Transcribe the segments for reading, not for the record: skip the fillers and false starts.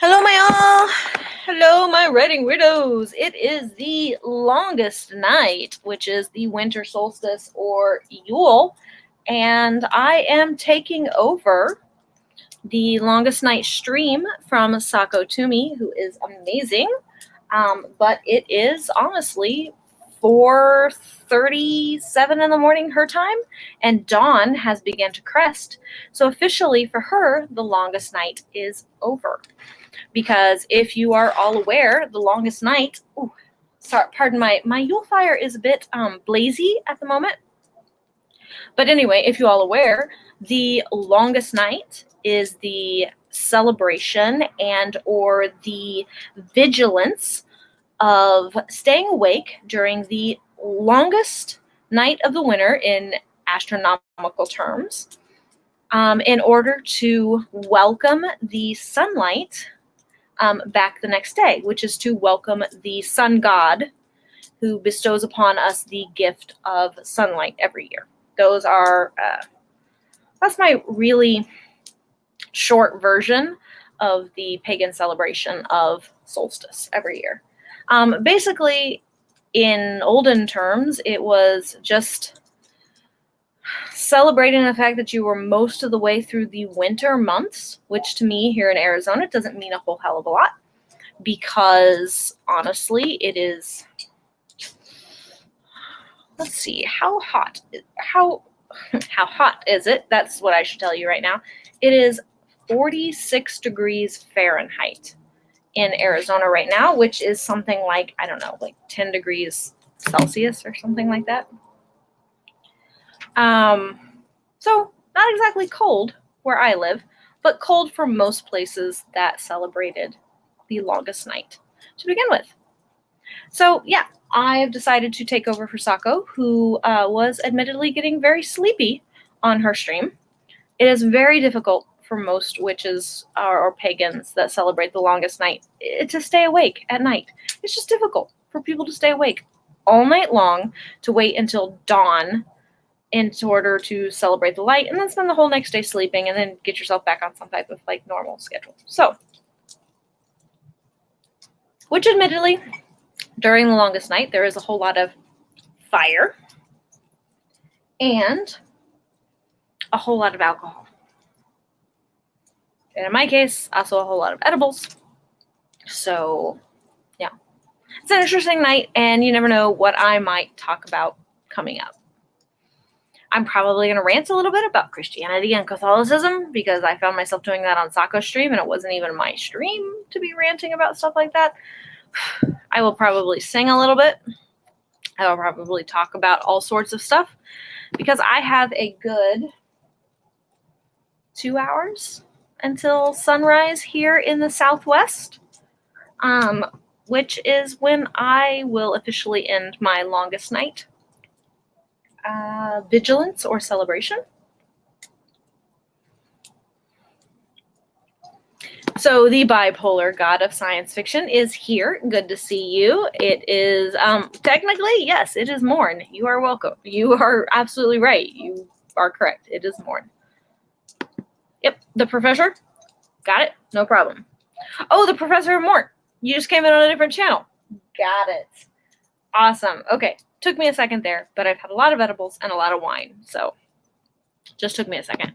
Hello, my all. Hello, my writing widows. It is the longest night, which is the winter solstice or Yule, and I am taking over the longest night stream from Sako Toomey, who is amazing. But it is honestly 4:37 in the morning her time, and dawn has begun to crest. So officially for her, the longest night is over. Because if you are all aware, the longest night, pardon my Yule fire is a bit blazy at the moment. But anyway, if you're all aware, the longest night is the celebration and or the vigilance of staying awake during the longest night of the winter in astronomical terms, in order to welcome the sunlight back the next day, which is to welcome the sun god who bestows upon us the gift of sunlight every year. Those are, that's my really short version of the pagan celebration of solstice every year. Basically, in olden terms, it was just celebrating the fact that you were most of the way through the winter months, which to me here in Arizona doesn't mean a whole hell of a lot, because honestly, it is, let's see, how hot is it? That's what I should tell you right now. It is 46 degrees Fahrenheit in Arizona right now, which is something like, I don't know, like 10 degrees Celsius or something like that. So not exactly cold where I live, but cold for most places that celebrated the longest night to begin with. So yeah, I've decided to take over for Sako, who was admittedly getting very sleepy on her stream. It is very difficult for most witches or pagans that celebrate the longest night to stay awake at night. It's just difficult for people to stay awake all night long, to wait until dawn in order to celebrate the light, and then spend the whole next day sleeping, and then get yourself back on some type of like normal schedule. So, which admittedly, during the longest night, there is a whole lot of fire and a whole lot of alcohol. And in my case, also a whole lot of edibles. So, yeah. It's an interesting night, and you never know what I might talk about coming up. I'm probably going to rant a little bit about Christianity and Catholicism, because I found myself doing that on Sako's stream, and it wasn't even my stream to be ranting about stuff like that. I will probably sing a little bit. I will probably talk about all sorts of stuff, because I have a good 2 hours until sunrise here in the Southwest, which is when I will officially end my longest night vigilance or celebration. So the bipolar god of science fiction is here. Good to see you. It is, technically, yes, it is Morn. You are welcome. You are absolutely right. You are correct. It is Morn. Yep, the professor. Got it. No problem. Oh, the professor of Morn. You just came in on a different channel. Got it. Awesome. Okay. Took me a second there, but I've had a lot of edibles and a lot of wine, so just took me a second.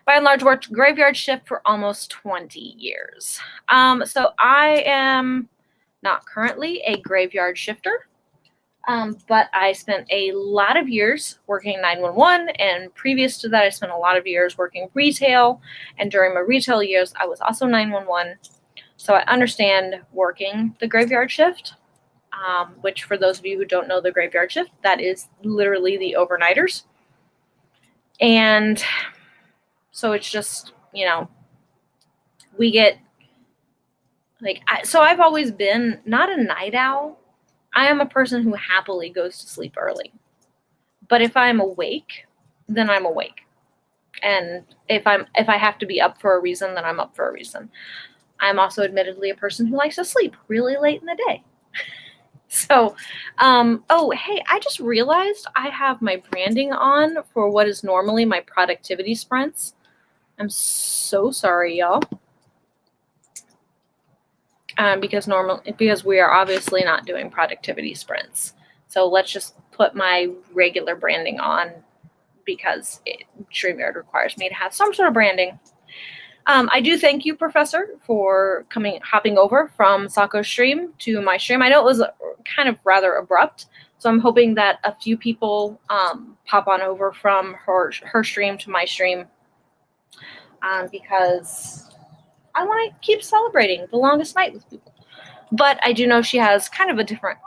By and large, worked graveyard shift for almost 20 years. So I am not currently a graveyard shifter, but I spent a lot of years working 911, and previous to that, I spent a lot of years working retail, and during my retail years, I was also 911, so I understand working the graveyard shift. Which for those of you who don't know the graveyard shift, that is literally the overnighters. And so it's just, you know, we get, like, so I've always been not a night owl. I am a person who happily goes to sleep early. But if I'm awake, then I'm awake. And if I have to be up for a reason, then I'm up for a reason. I'm also admittedly a person who likes to sleep really late in the day. So, oh, hey, I just realized I have my branding on for what is normally my productivity sprints. I'm so sorry, y'all. because we are obviously not doing productivity sprints. So let's just put my regular branding on because StreamYard requires me to have some sort of branding. I do thank you, Professor, for hopping over from Sako's stream to my stream. I know it was kind of rather abrupt, so I'm hoping that a few people pop on over from her stream to my stream because I want to keep celebrating the longest night with people. But I do know she has kind of a different,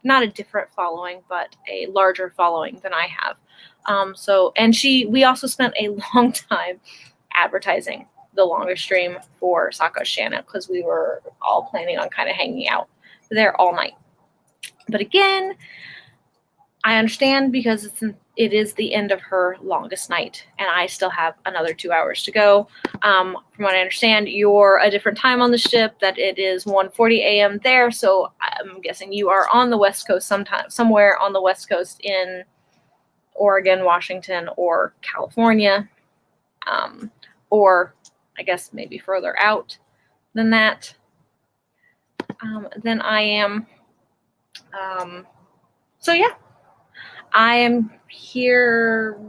not a different following, but a larger following than I have. We also spent a long time advertising the longer stream for Sako's channel because we were all planning on kind of hanging out there all night. But again, I understand because it is the end of her longest night, and I still have another 2 hours to go. From what I understand, you're a different time on the ship, that it is 1:40 a.m. there, so I'm guessing you are on the West Coast somewhere on the West Coast in Oregon, Washington, or California, or I guess maybe further out than that than I am. So yeah, I am here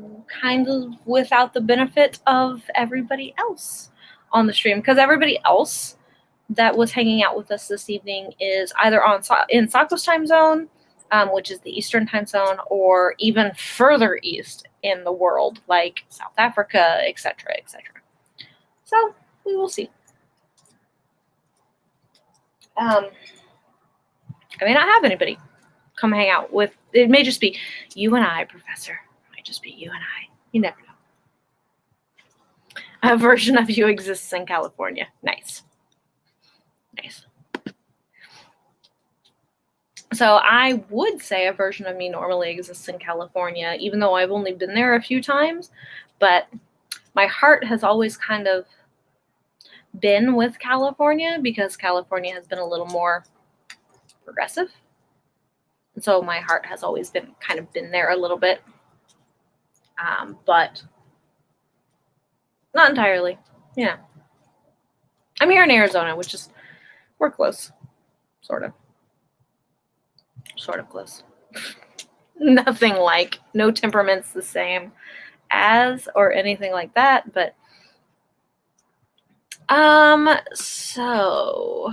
kind of without the benefit of everybody else on the stream, because everybody else that was hanging out with us this evening is either in Sako's time zone, which is the Eastern time zone, or even further east in the world, like South Africa, etc., etc. So we will see. I may not have anybody come hang out with. It may just be you and I, Professor. It might just be you and I. You never know. A version of you exists in California. Nice. Nice. So I would say a version of me normally exists in California, even though I've only been there a few times. But my heart has always kind of been with California because California has been a little more progressive. And so my heart has always been there a little bit. But not entirely. Yeah. I'm here in Arizona, which is, we're close. Sort of. Sort of close. Nothing like, no temperament's the same as or anything like that, but so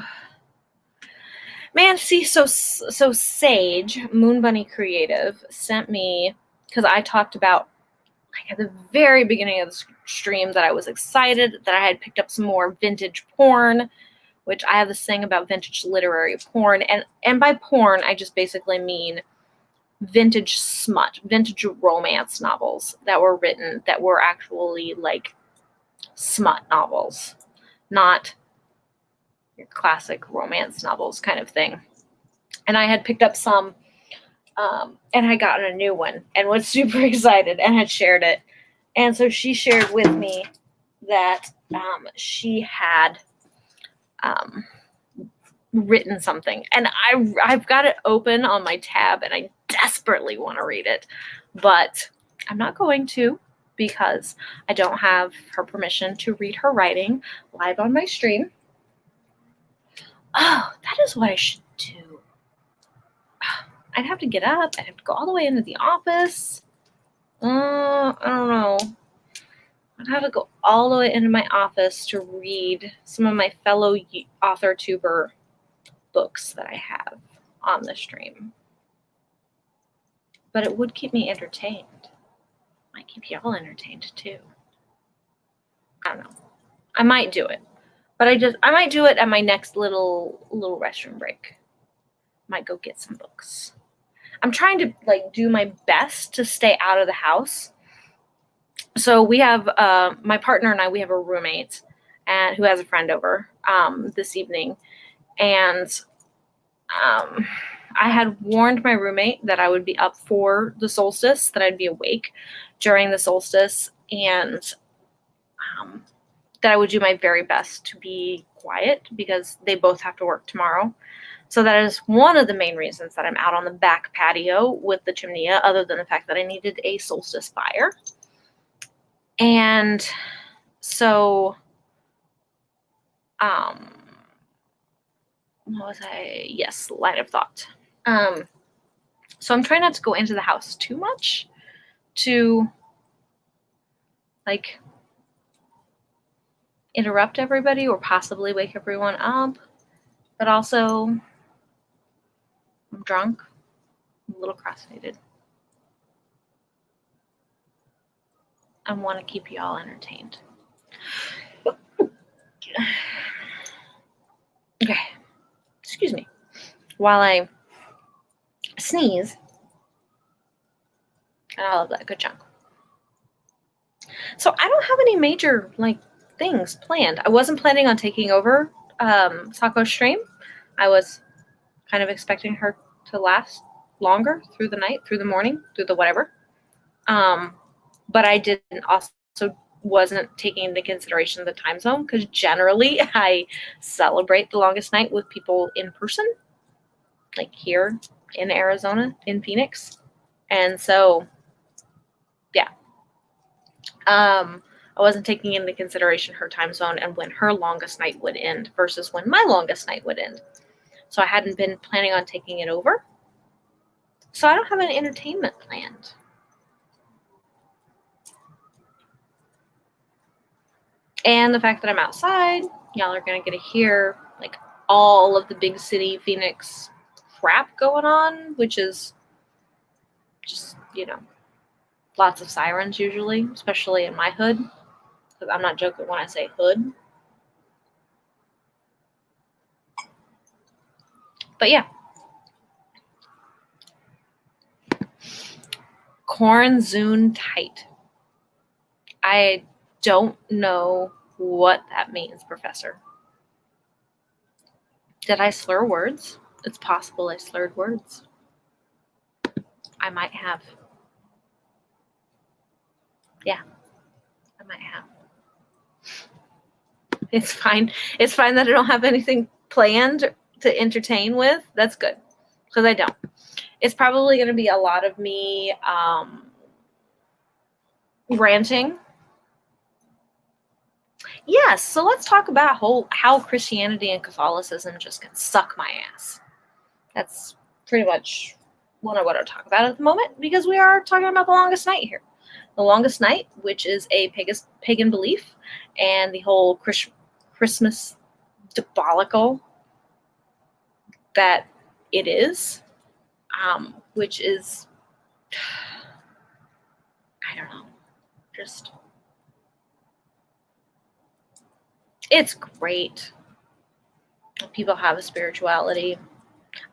man, see, so Sage, Moon Bunny Creative, sent me, because I talked about at the very beginning of the stream that I was excited that I had picked up some more vintage porn, which I have this thing about vintage literary porn, and by porn I just basically mean vintage smut, vintage romance novels that were written that were actually like smut novels, not your classic romance novels kind of thing. And I had picked up some and had gotten a new one and was super excited and had shared it. And so she shared with me that she had written something. And I've got it open on my tab and I desperately want to read it. But I'm not going to because I don't have her permission to read her writing live on my stream. Oh, that is what I should do. I'd have to get up. I'd have to go all the way into the office. I don't know. I'd have to go all the way into my office to read some of my fellow Authortuber books that I have on the stream. But it would keep me entertained. Might keep y'all entertained too. I don't know. I might do it. But I might do it at my next little restroom break. Might go get some books. I'm trying to do my best to stay out of the house. So we have my partner and I. We have a roommate, and who has a friend over this evening, and I had warned my roommate that I would be up for the solstice, that I'd be awake during the solstice, and that I would do my very best to be quiet because they both have to work tomorrow. So that is one of the main reasons that I'm out on the back patio with the chimney, other than the fact that I needed a solstice fire. And so what was I? Yes, line of thought. So I'm trying not to go into the house too much to like interrupt everybody or possibly wake everyone up. But also, I'm drunk, I'm a little cross-eyed. I want to keep you all entertained. Okay, excuse me. While I sneeze, and I love that, good chunk. So I don't have any major things planned. I wasn't planning on taking over Sako's stream. I was kind of expecting her to last longer through the night, through the morning, through the whatever. But I didn't also wasn't taking into consideration the time zone because generally I celebrate the longest night with people in person, like here in Arizona, in Phoenix. And so, yeah. I wasn't taking into consideration her time zone and when her longest night would end versus when my longest night would end. So I hadn't been planning on taking it over. So I don't have an entertainment planned. And the fact that I'm outside, y'all are going to get to hear all of the big city Phoenix crap going on, which is just, lots of sirens usually, especially in my hood. Because I'm not joking when I say hood. But yeah. Quarantine tight. I don't know what that means, Professor. Did I slur words? It's possible I slurred words. I might have. Yeah, I might have. It's fine. It's fine that I don't have anything planned to entertain with. That's good, because I don't. It's probably going to be a lot of me ranting. Yes, so let's talk about how Christianity and Catholicism just can suck my ass. That's pretty much what I want to talk about at the moment, because we are talking about the longest night here. The longest night, which is a pagan belief, and the whole Christmas debacle that it is, which is, I don't know, just, it's great. People have a spirituality.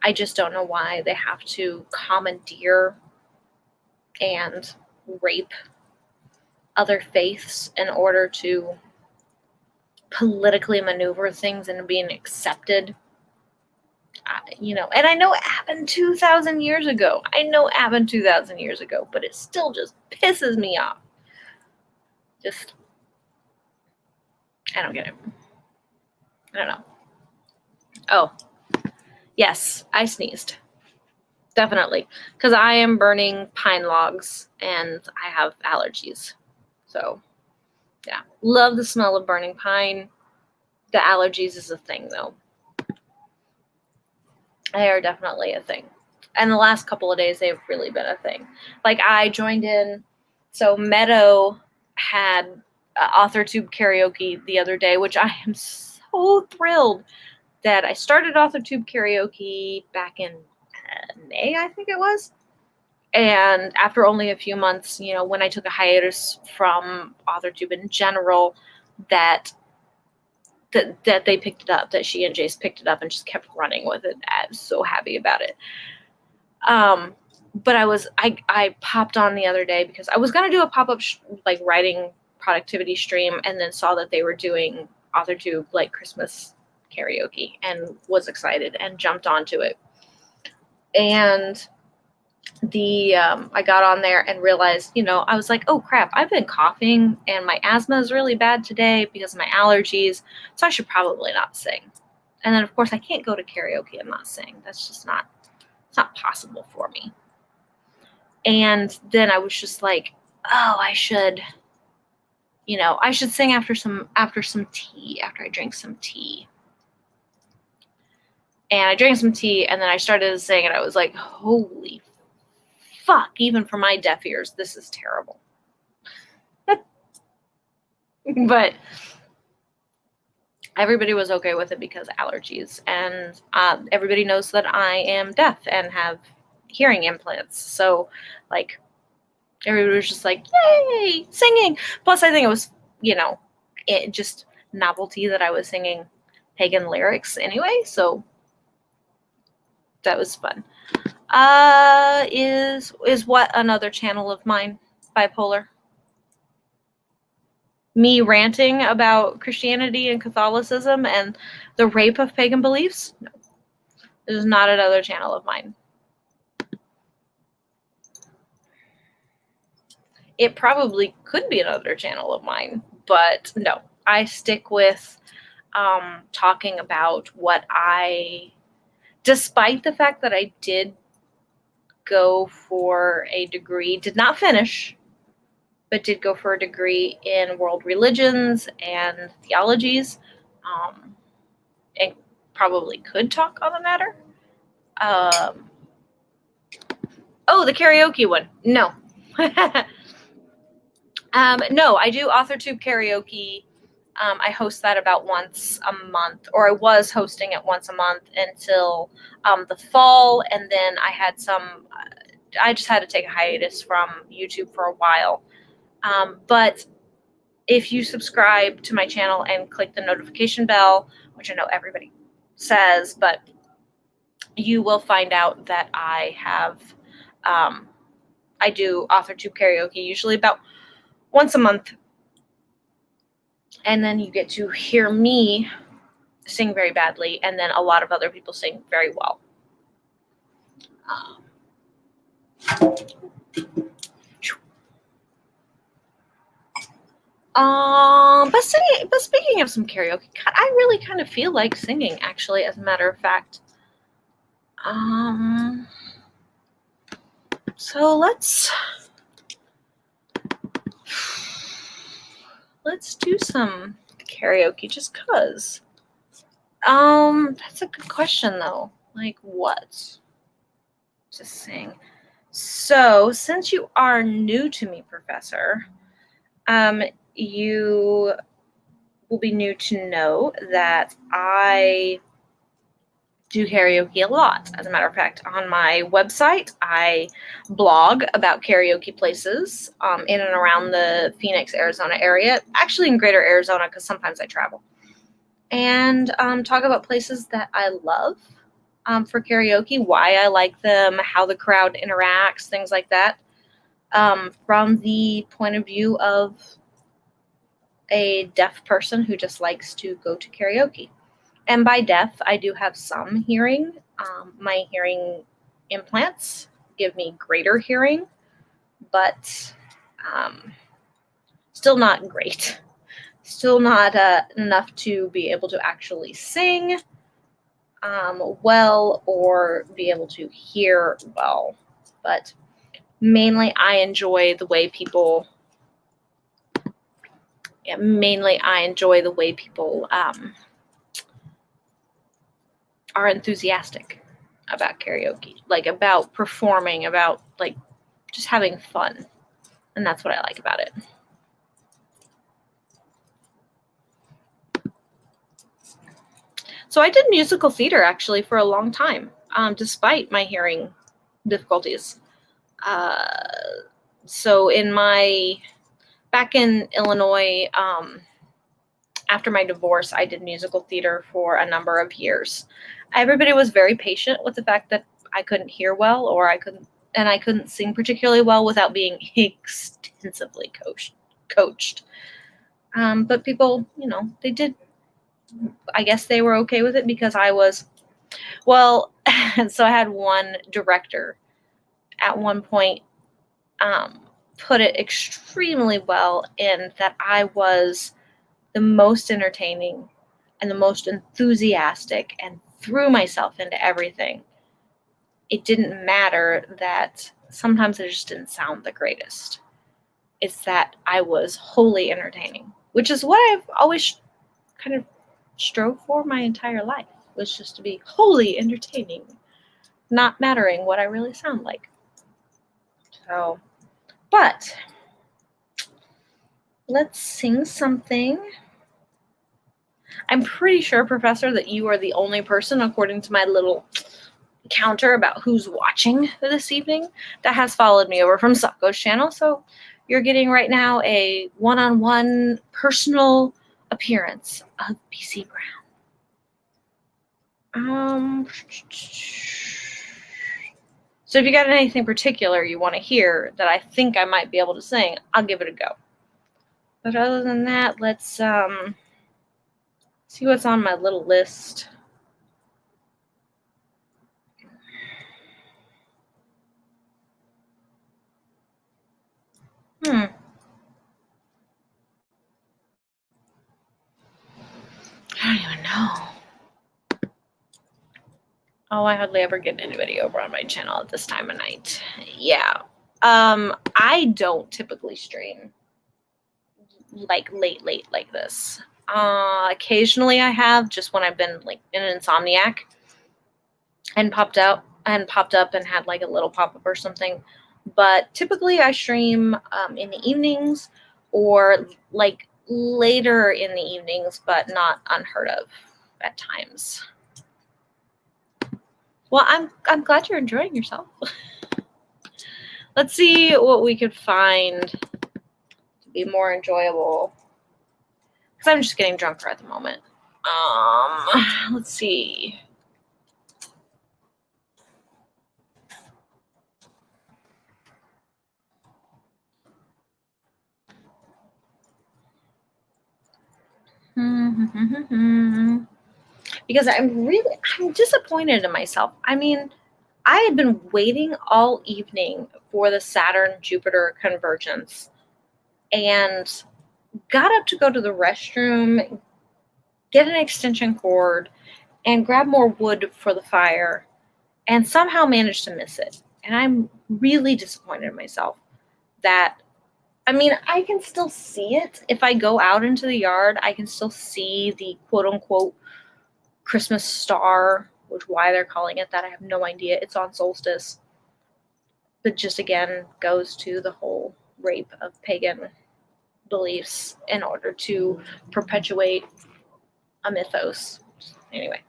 I just don't know why they have to commandeer and rape other faiths in order to politically maneuver things into being accepted. And I know it happened 2,000 years ago. But it still just pisses me off. Just, I don't get it. I don't know. Oh, yes, I sneezed. Definitely. Because I am burning pine logs and I have allergies. So, yeah. Love the smell of burning pine. The allergies is a thing, though. They are definitely a thing. And the last couple of days, they've really been a thing. I joined in. So, Meadow had Authortube karaoke the other day, which I am so thrilled that I started Authortube karaoke back in May, I think it was. And after only a few months, when I took a hiatus from Authortube in general, that they picked it up, that she and Jace picked it up and just kept running with it. I'm so happy about it. But I popped on the other day because I was going to do a pop-up writing productivity stream, and then saw that they were doing Authortube Christmas karaoke and was excited and jumped onto it. And I got on there and realized, I was like, oh crap, I've been coughing and my asthma is really bad today because of my allergies, so I should probably not sing. And then of course I can't go to karaoke and not sing. That's just it's not possible for me. And then I was just like, oh, I should sing after some tea, after I drink some tea. And I drank some tea, and then I started to sing, and I was like, holy fuck, even for my deaf ears, this is terrible. But everybody was okay with it because allergies, and everybody knows that I am deaf and have hearing implants. So, like, everybody was just like, yay, singing. Plus, I think it was, it just novelty that I was singing pagan lyrics anyway, so that was fun. Is what another channel of mine, bipolar? Me ranting about Christianity and Catholicism and the rape of pagan beliefs? No. This is not another channel of mine. It probably could be another channel of mine, but no. I stick with talking about what despite the fact that I did go for a degree, did not finish, but did go for a degree in world religions and theologies, and probably could talk on the matter. Oh, the karaoke one. No. No, I do Authortube karaoke. I host that about once a month, or I was hosting it once a month until the fall, and then I had I just had to take a hiatus from YouTube for a while. But if you subscribe to my channel and click the notification bell, which I know everybody says, but you will find out that I do Authortube karaoke usually about once a month. And then you get to hear me sing very badly, and then a lot of other people sing very well. But speaking of some karaoke, I really kind of feel like singing, actually, as a matter of fact. So let's do some karaoke, just cause. That's a good question, though. Like, what to sing? So, since you are new to me, Professor, you will be new to know that I do karaoke a lot. As a matter of fact, on my website, I blog about karaoke places in and around the Phoenix, Arizona area, actually in greater Arizona because sometimes I travel, and talk about places that I love for karaoke, why I like them, how the crowd interacts, things like that, from the point of view of a deaf person who just likes to go to karaoke. And by deaf, I do have some hearing. My hearing implants give me greater hearing, but still not great. Still not enough to be able to actually sing well or be able to hear well. But mainly I enjoy the way people are enthusiastic about karaoke, like about performing, about like just having fun. And that's what I like about it. So I did musical theater actually for a long time, despite my hearing difficulties. So back in Illinois, after my divorce, I did musical theater for a number of years. Everybody was very patient with the fact that I couldn't hear well, or I couldn't sing particularly well without being extensively coached. But people, they did. I guess they were okay with it because I was, well, so I had one director at one point put it extremely well in that I was the most entertaining and the most enthusiastic and threw myself into everything. It didn't matter that sometimes I just didn't sound the greatest. It's that I was wholly entertaining, which is what I've always kind of strove for my entire life. was just to be wholly entertaining, not mattering what I really sound like. So, but let's sing something. I'm pretty sure, Professor, that you are the only person, according to my little counter about who's watching this evening, that has followed me over from Sako's channel. So you're getting right now a one-on-one personal appearance of BC Brown. So if you got anything particular you want to hear that I think I might be able to sing, I'll give it a go. But other than that, let's see what's on my little list. I don't even know. Oh, I hardly ever get anybody over on my channel at this time of night. Yeah. I don't typically stream like late like this. Occasionally I have, just when I've been like in an insomniac and popped up and had like a little pop-up or something. But typically I stream in the evenings or like later in the evenings, but not unheard of at times. Well, I'm glad you're enjoying yourself. Let's see what we could find to be more enjoyable, because I'm just getting drunker at the moment. Let's see. Because I'm disappointed in myself. I mean, I had been waiting all evening for the Saturn-Jupiter convergence and got up to go to the restroom, get an extension cord, and grab more wood for the fire, and somehow managed to miss it. And I'm really disappointed in myself that, I mean, I can still see it. If I go out into the yard, I can still see the quote-unquote Christmas star, which why they're calling it that, I have no idea. It's on solstice. But just again goes to the whole rape of pagan beliefs in order to perpetuate a mythos. Anyway.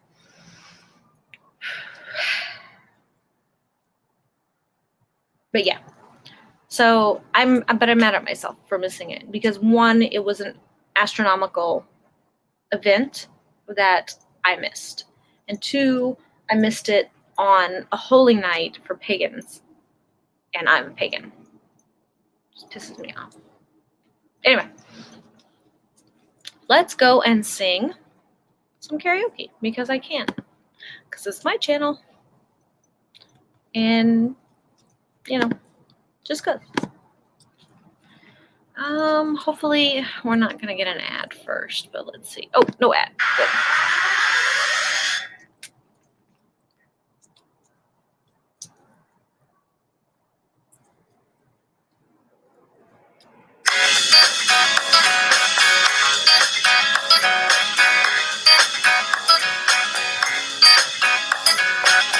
But yeah. So I'm mad at myself for missing it, because one, it was an astronomical event that I missed, and two, I missed it on a holy night for pagans, and I'm a pagan. It just pisses me off. Anyway, let's go and sing some karaoke, because I can, because it's my channel, and you know, just good. Hopefully we're not gonna get an ad first, but let's see. Oh, no ad. Good.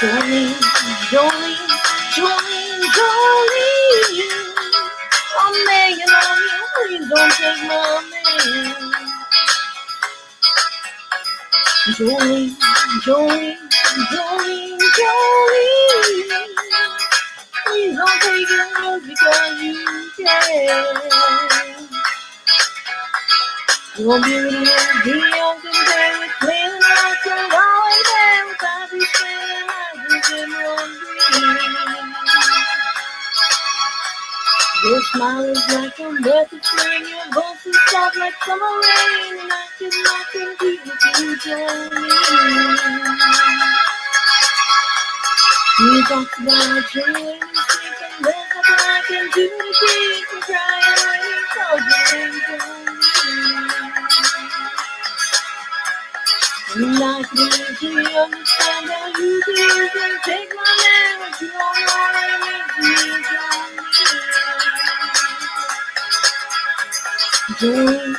Jolene, Jolene, Jolene, Jolene, I'm begging on you, please don't take my man. Jolene, Jolene, Jolene, Jolene, please don't take it just because you can. Your beauty is beyond compare with clean lights and all in there without these spinning lights in one dream. Your smile is like a breath of spring, your voice is soft like summer rain, and I cannot compete with you, Jolene. You talk about chilling and sleeping, there's nothing I can do to keep from crying when you call your name, Jolene. And I can easily understand how you feel, and take my man, but you don't know what it means to me, Jolene,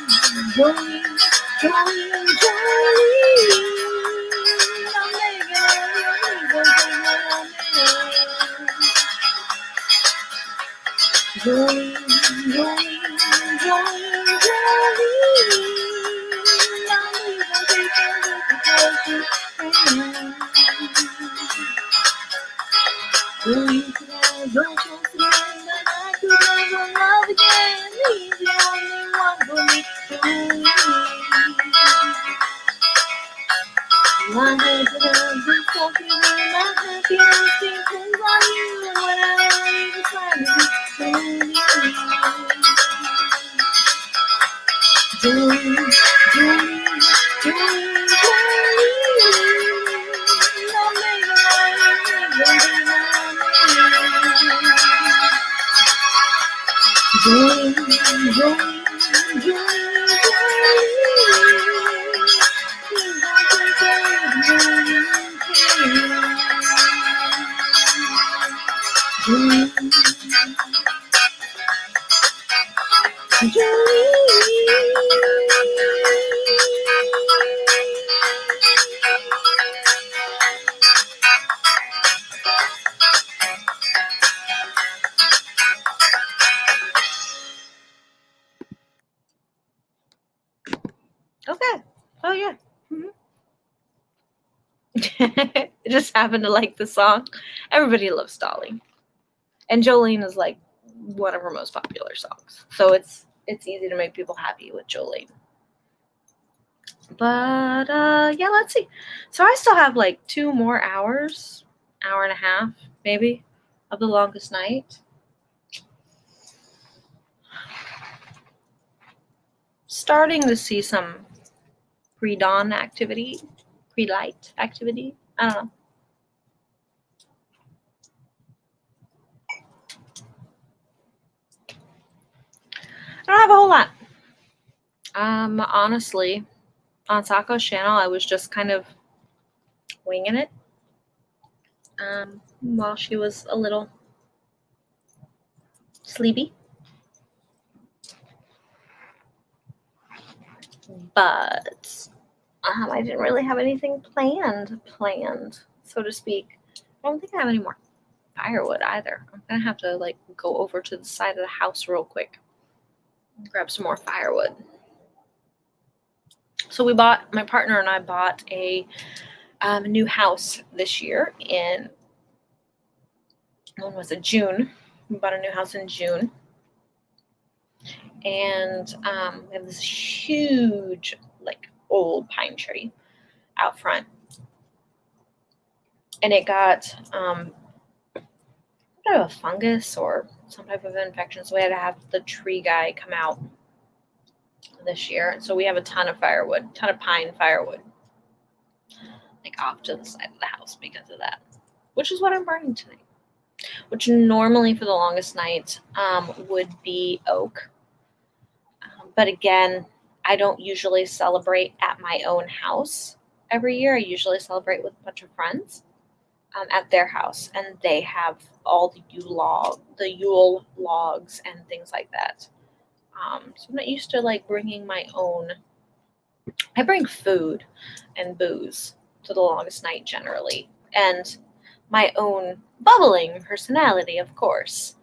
Jolene, Jolene, Jolene, Jolene, Jolene, Jolene, Jolene. Now we can take care of the precious things. Will you tonight, don't trust me that I could never love again? He's the only one for me, Jolene. My head down, been talking with my happiness depends on you. And when I leave beside me, Jolene, Jolene, Jolene, Jolene, Jolene. Now maybe Jolene, Jolene, Jolene, Jolene. Okay. Oh yeah. Mm-hmm. I just happened to like the song. Everybody loves Dolly, and Jolene is like one of her most popular songs. So it's easy to make people happy with Jolene. But yeah, let's see. So I still have like 2 more hours, hour and a half maybe, of the longest night. Starting to see some pre-dawn activity, pre-light activity. I don't know. I don't have a whole lot. Honestly, on Sako's channel, I was just kind of winging it. While she was a little sleepy. But I didn't really have anything planned, so to speak. I don't think I have any more firewood either. I'm gonna have to like go over to the side of the house real quick and grab some more firewood. So my partner and I bought a new house this year in, when was it, June. We bought a new house in June. And we have this huge, like, old pine tree out front. And it got a fungus or some type of infection. So we had to have the tree guy come out this year. And so we have a ton of firewood, ton of pine firewood, like off to the side of the house because of that, which is what I'm burning tonight. Which normally for the longest night would be oak. But again, I don't usually celebrate at my own house every year. I usually celebrate with a bunch of friends at their house, and they have all the Yule logs and things like that. So I'm not used to like bringing my own. I bring food and booze to the longest night generally, and my own bubbling personality, of course.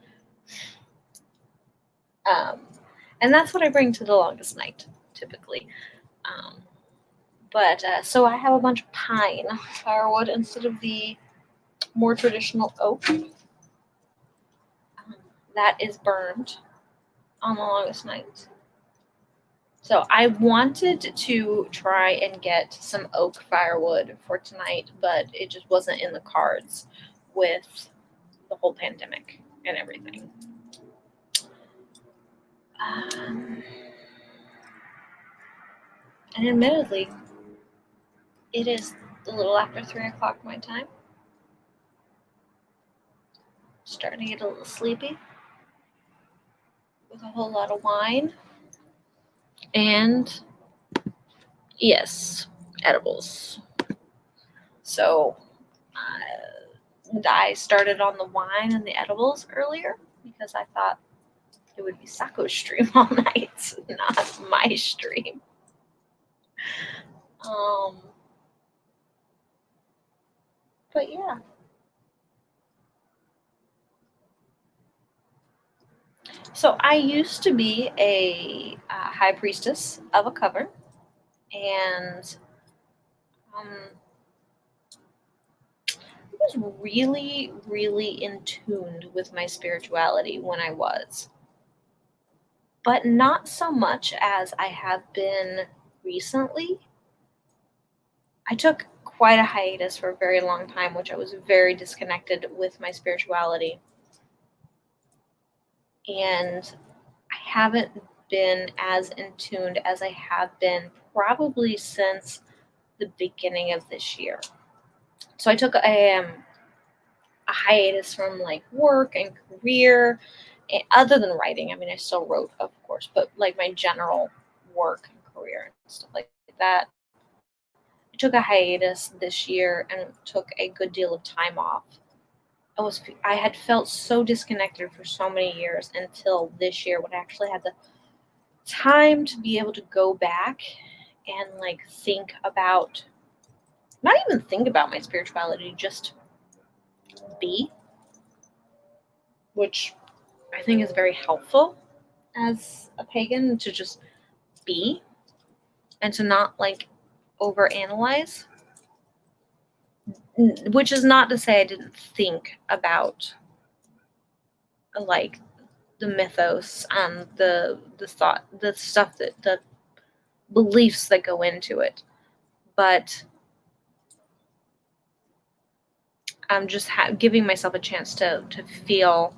And that's what I bring to the longest night, typically. But so I have a bunch of pine firewood instead of the more traditional oak. That is burned on the longest night. So I wanted to try and get some oak firewood for tonight, but it just wasn't in the cards with the whole pandemic and everything. And admittedly, it is a little after 3 o'clock my time. Starting to get a little sleepy with a whole lot of wine. And yes, edibles. So I started on the wine and the edibles earlier because I thought it would be Sako's stream all night, not my stream. But yeah. So I used to be a high priestess of a coven, and um, I was really, really in tune with my spirituality when I was, but not so much as I have been recently. I took quite a hiatus for a very long time, which I was very disconnected with my spirituality. And I haven't been as in tuned as I have been probably since the beginning of this year. So I took a hiatus from like work and career, and other than writing. I mean, I still wrote, of course, but like my general work and career and stuff like that. I took a hiatus this year and took a good deal of time off. I had felt so disconnected for so many years until this year when I actually had the time to be able to go back and like think about, not even think about my spirituality, just be, which I think is very helpful as a pagan, to just be and to not like overanalyze. Which is not to say I didn't think about like the mythos and the thought, the stuff, that the beliefs that go into it, but I'm just giving myself a chance to feel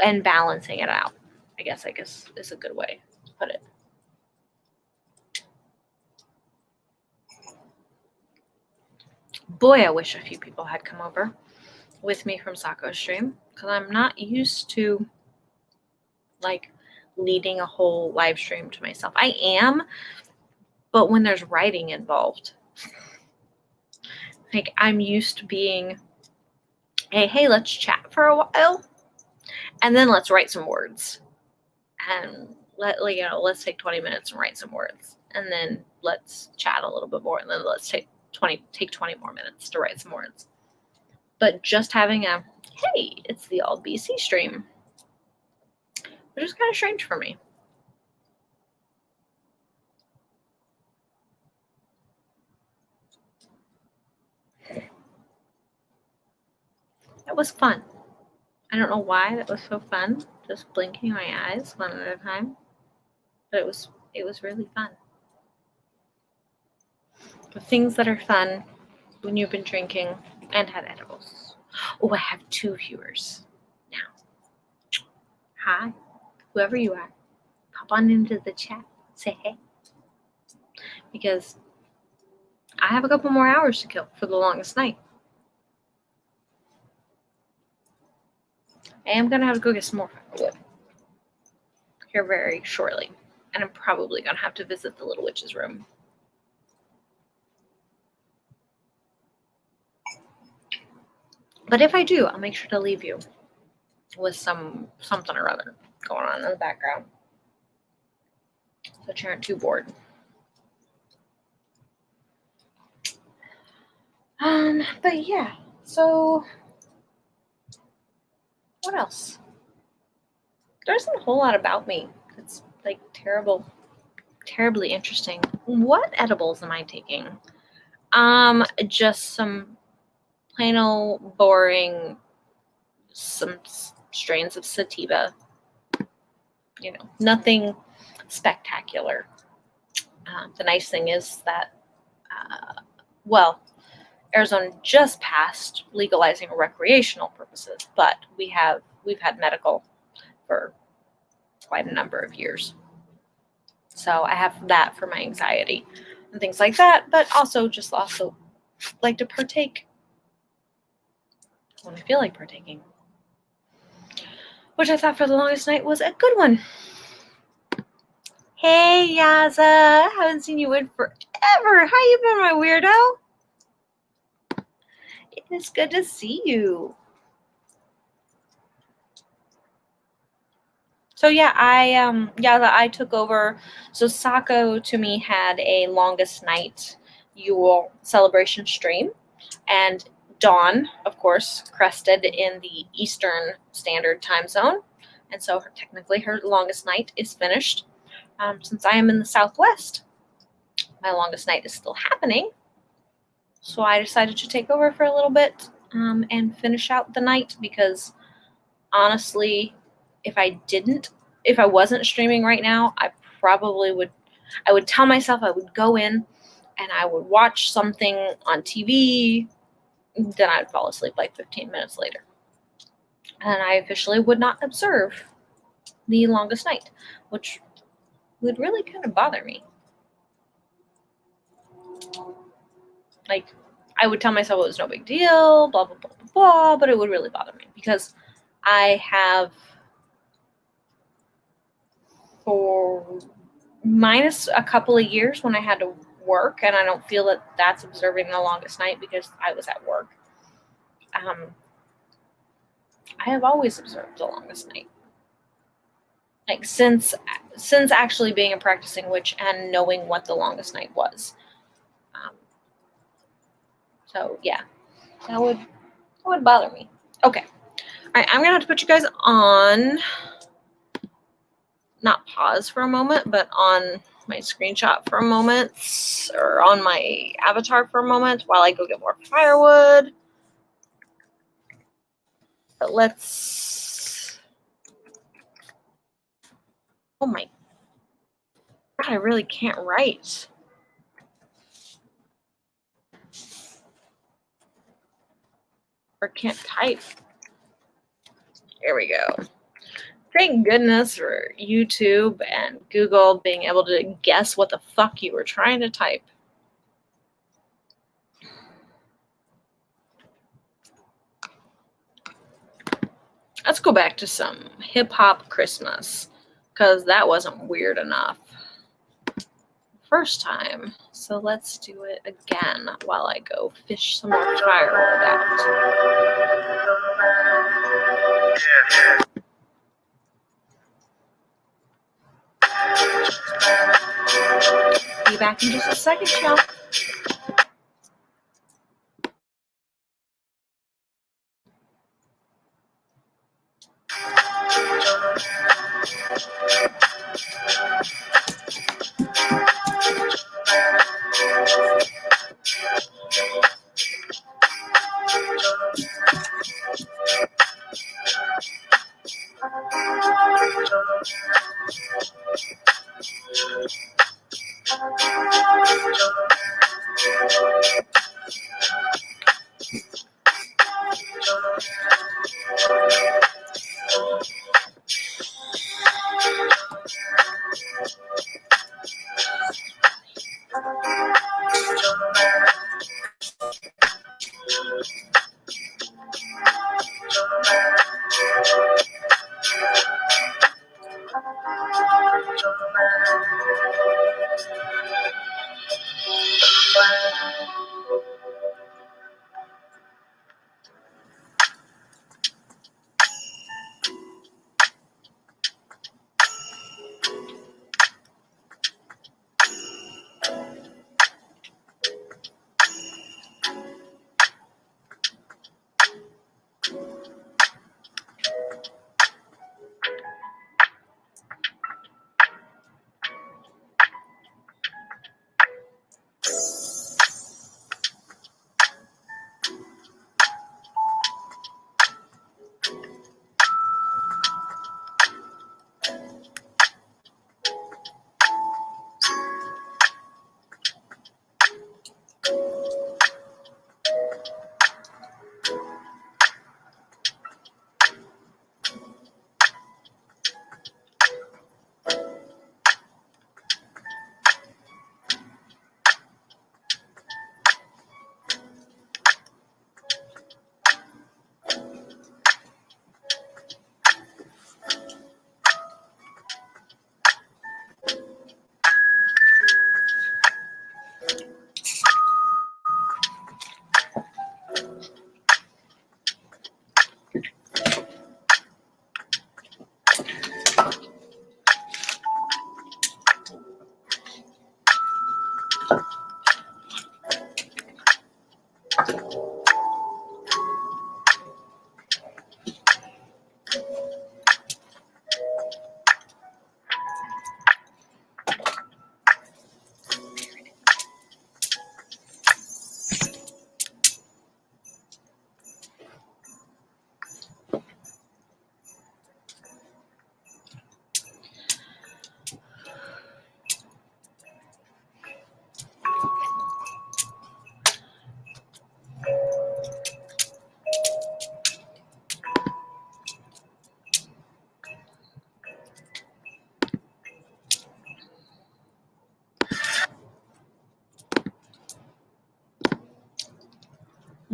and balancing it out. I guess is a good way to put it. Boy, I wish a few people had come over with me from Sako's stream, because I'm not used to like leading a whole live stream to myself. I am, but when there's writing involved, like I'm used to being, hey, let's chat for a while, and then let's write some words, and let's take 20 minutes and write some words, and then let's chat a little bit more, and then let's take 20 more minutes to write some words. But just having a, hey, it's the All BC stream, which is kind of strange for me. That was fun. I don't know why that was so fun, just blinking my eyes one at a time, but it was really fun. The things that are fun when you've been drinking and had edibles. Oh, I have 2 viewers now. Hi, whoever you are, pop on into the chat, say hey, because I have a couple more hours to kill for the longest night. I am gonna have to go get some more firewood here very shortly, and I'm probably gonna have to visit the Little Witch's room. But if I do, I'll make sure to leave you with something or other going on in the background, so you aren't too bored. But yeah, so what else? There isn't a whole lot about me that's like terribly interesting. What edibles am I taking? Just some plain old boring, some strains of sativa. Nothing spectacular. The nice thing is that, Arizona just passed legalizing recreational purposes, but we've had medical for quite a number of years. So I have that for my anxiety and things like that, but also like to partake when I feel like partaking, which I thought for the longest night was a good one. Hey, Yaza, I haven't seen you in forever. How you been, my weirdo? It is good to see you. So yeah, I took over. So Sako to me had a longest night Yule celebration stream, and Dawn, of course, crested in the Eastern Standard Time Zone, And so technically her longest night is finished. Since I am in the Southwest, my longest night is still happening. So I decided to take over for a little bit and finish out the night, because honestly, if I wasn't streaming right now, I would tell myself I would go in and I would watch something on TV, then I'd fall asleep like 15 minutes later. And I officially would not observe the longest night, which would really kind of bother me. Like, I would tell myself it was no big deal, blah, blah, blah, blah, blah, but it would really bother me because I have, for minus a couple of years when I had to work, and I don't feel that that's observing the longest night because I was at work. I have always observed the longest night. Like, since actually being a practicing witch and knowing what the longest night was. So yeah, that would bother me. Okay. All right, I'm gonna have to put you guys on, not pause for a moment, but on my screenshot for a moment, or on my avatar for a moment while I go get more firewood. But let's, oh my God, I really can't write. Or can't type. Here we go. Thank goodness for YouTube and Google being able to guess what the fuck you were trying to type. Let's go back to some hip-hop Christmas, because that wasn't weird enough first time. So let's do it again while I go fish some more firewood out. Be back in just a second, y'all.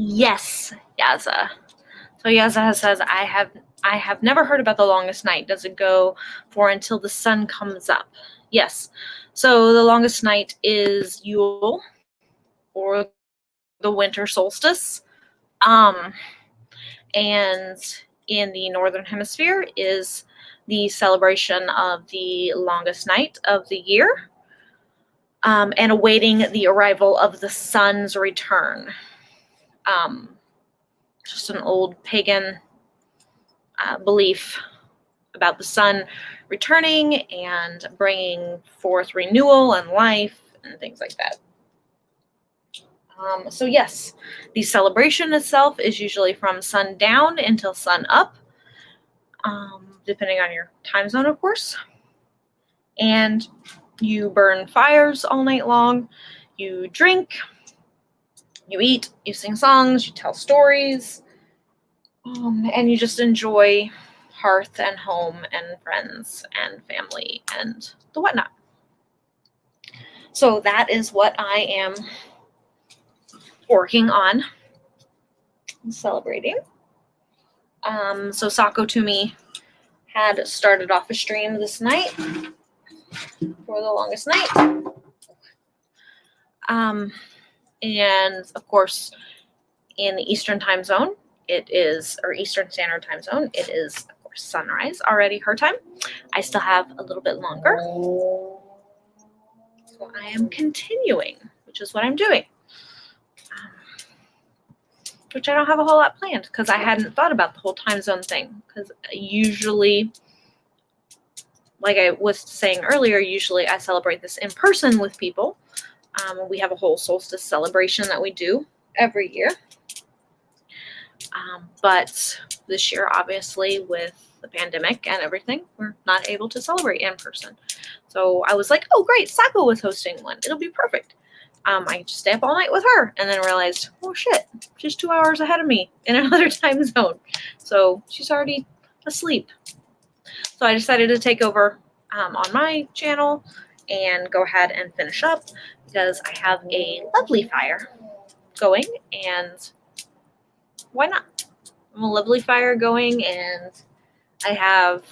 Yes, Yaza. So Yaza says, I have never heard about the longest night. Does it go for until the sun comes up? Yes. So the longest night is Yule or the winter solstice. And in the northern hemisphere is the celebration of the longest night of the year, and awaiting the arrival of the sun's return. Just an old pagan belief about the sun returning and bringing forth renewal and life and things like that. So yes, the celebration itself is usually from sundown until sun up, depending on your time zone, of course. And you burn fires all night long, you drink, you eat, you sing songs, you tell stories, and you just enjoy hearth and home and friends and family and the whatnot. So that is what I am working on celebrating. So Sako Tumi had started off a stream this night for the longest night. And of course, in the Eastern time zone, or Eastern Standard Time Zone, it is, of course, sunrise already, her time. I still have a little bit longer. So I am continuing, which is what I'm doing. Which I don't have a whole lot planned because I hadn't thought about the whole time zone thing. Because usually, like I was saying earlier, usually I celebrate this in person with people. We have a whole solstice celebration that we do every year. But this year, obviously, with the pandemic and everything, we're not able to celebrate in person. So I was like, oh, great, Sako was hosting one. It'll be perfect. I could just stay up all night with her, and then realized, oh shit, she's 2 hours ahead of me in another time zone. So she's already asleep. So I decided to take over on my channel and go ahead and finish up because I have a lovely fire going, and why not? I have a lovely fire going, and I have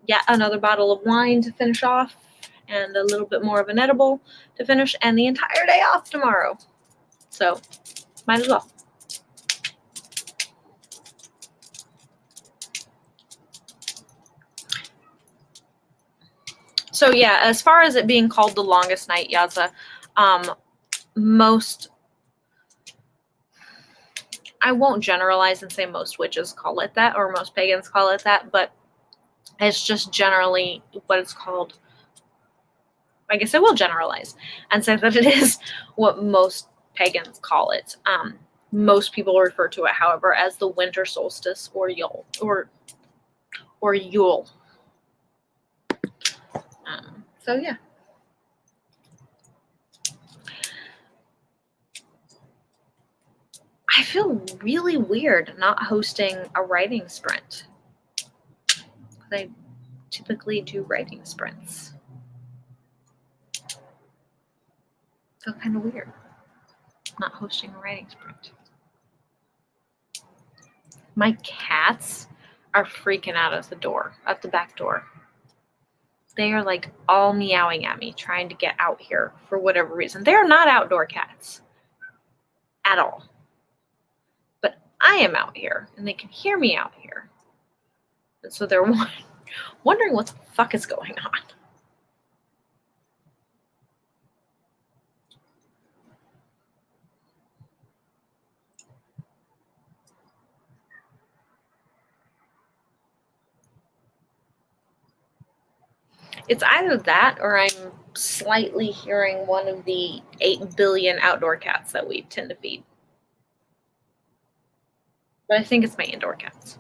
yet another bottle of wine to finish off, and a little bit more of an edible to finish, and the entire day off tomorrow. So, might as well. So yeah, as far as it being called the longest night, Yaza, most, I won't generalize and say most witches call it that, or most pagans call it that, but it's just generally what it's called. I guess I will generalize and say that it is what most pagans call it. Most people refer to it, however, as the winter solstice or Yule. Yule. So yeah. I feel really weird not hosting a writing sprint. I typically do writing sprints. I feel kind of weird not hosting a writing sprint. My cats are freaking out at the back door. They are like all meowing at me, trying to get out here for whatever reason. They are not outdoor cats at all. But I am out here, and they can hear me out here. And so they're wondering what the fuck is going on. It's either that or I'm slightly hearing one of the 8 billion outdoor cats that we tend to feed. But I think it's my indoor cats.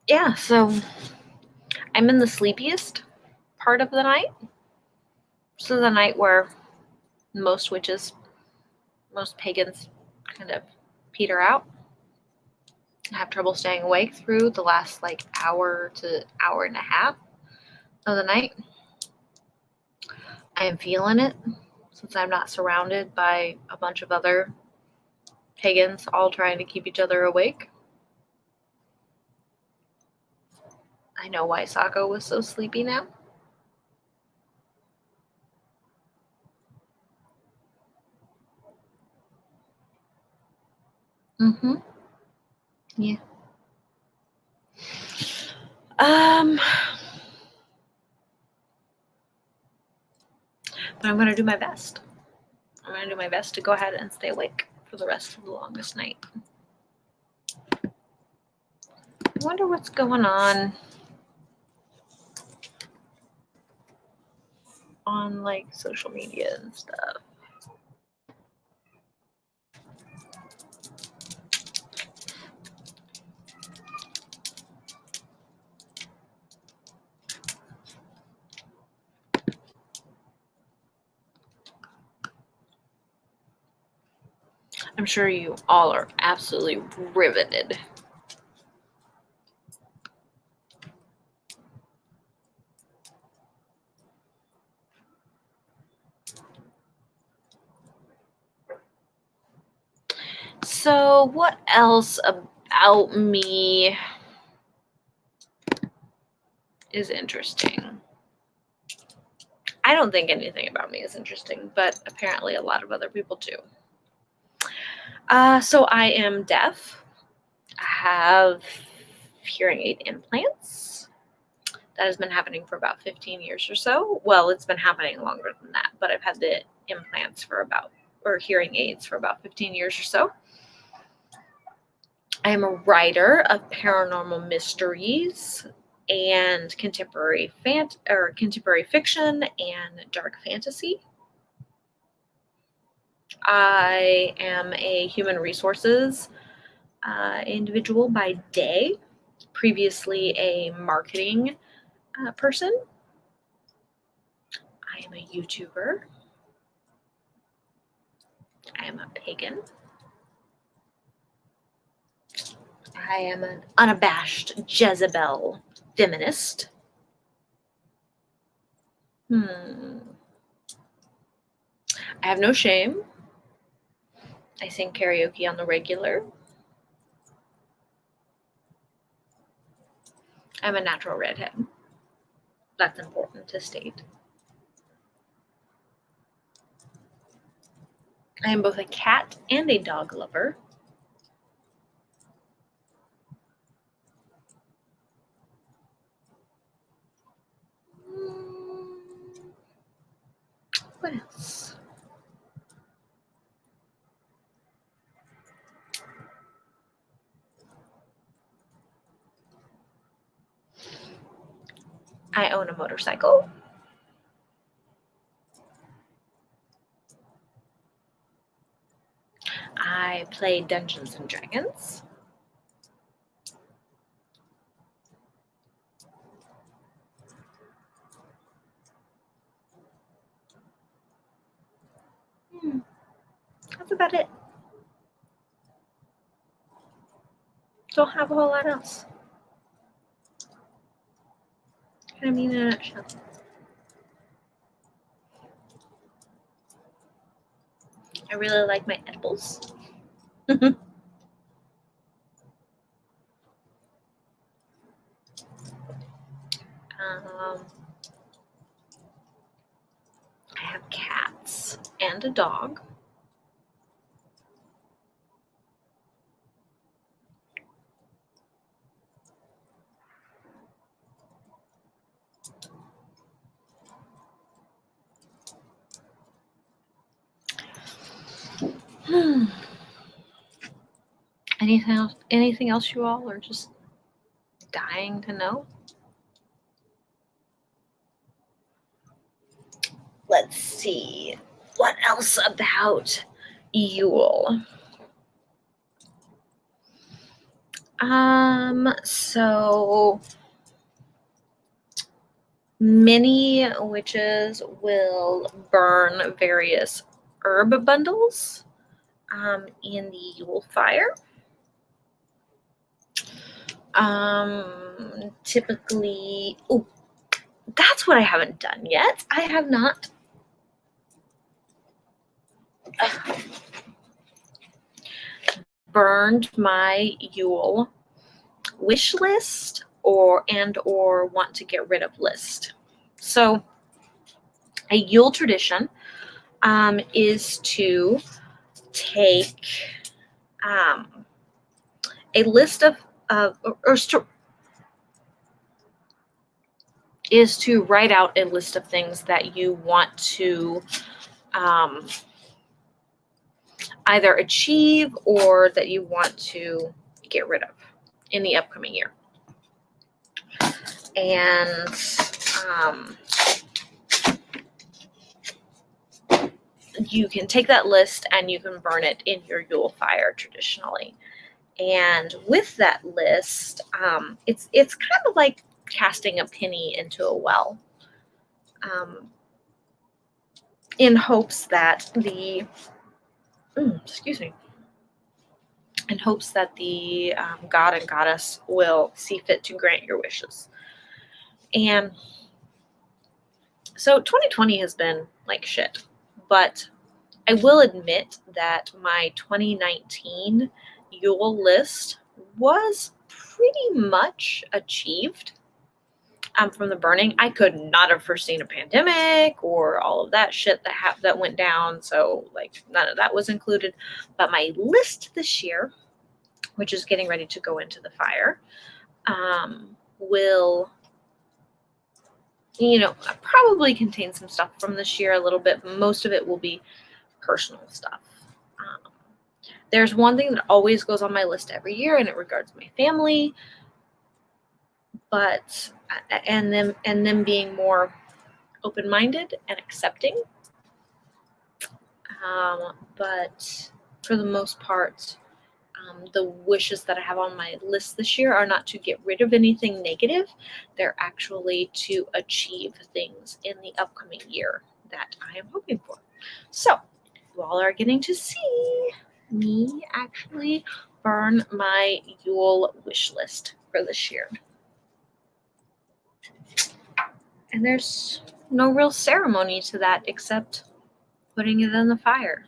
Yeah, so I'm in the sleepiest part of the night. This is the night where most witches, most pagans kind of peter out. I have trouble staying awake through the last like hour to hour and a half of the night. I am feeling it since I'm not surrounded by a bunch of other pagans all trying to keep each other awake. I know why Sako was so sleepy now. Mm-hmm. Yeah. But I'm going to do my best. I'm going to do my best to go ahead and stay awake for the rest of the longest night. I wonder what's going on like social media and stuff. I'm sure you all are absolutely riveted. So, what else about me is interesting? I don't think anything about me is interesting, but apparently a lot of other people do. So I am deaf. I have hearing aid implants. That has been happening for about 15 years or so. Well, it's been happening longer than that, but I've had the implants or hearing aids for about 15 years or so. I am a writer of paranormal mysteries and contemporary fiction and dark fantasy. I am a human resources individual by day, previously a marketing person. I am a YouTuber. I am a pagan. I am an unabashed Jezebel feminist. I have no shame. I sing karaoke on the regular. I'm a natural redhead. That's important to state. I am both a cat and a dog lover. What else? I own a motorcycle. I play Dungeons and Dragons. That's about it. Don't have a whole lot else. I mean, in a nutshell. I really like my edibles. I have cats and a dog. Anything else you all are just dying to know? Let's see. What else about Yule? So many witches will burn various herb bundles in the Yule fire. Typically, oh, that's what I haven't done yet. I have not burned my Yule wish list or want to get rid of list. So a Yule tradition is to take a list of is to write out a list of things that you want to either achieve or that you want to get rid of in the upcoming year. And you can take that list and you can burn it in your Yule fire traditionally. And with that list, it's kind of like casting a penny into a well, in hopes that the god and goddess will see fit to grant your wishes. And so 2020 has been like shit, but I will admit that my 2019 Yule list was pretty much achieved. From the burning. I could not have foreseen a pandemic or all of that shit that went down, so like none of that was included. But my list this year, which is getting ready to go into the fire, will probably contain some stuff from this year a little bit. Most of it will be personal stuff. There's one thing that always goes on my list every year, and it regards my family. But and them being more open-minded and accepting. But for the most part, the wishes that I have on my list this year are not to get rid of anything negative. They're actually to achieve things in the upcoming year that I am hoping for. So you all are getting to see me actually burn my Yule wish list for this year. And there's no real ceremony to that except putting it in the fire.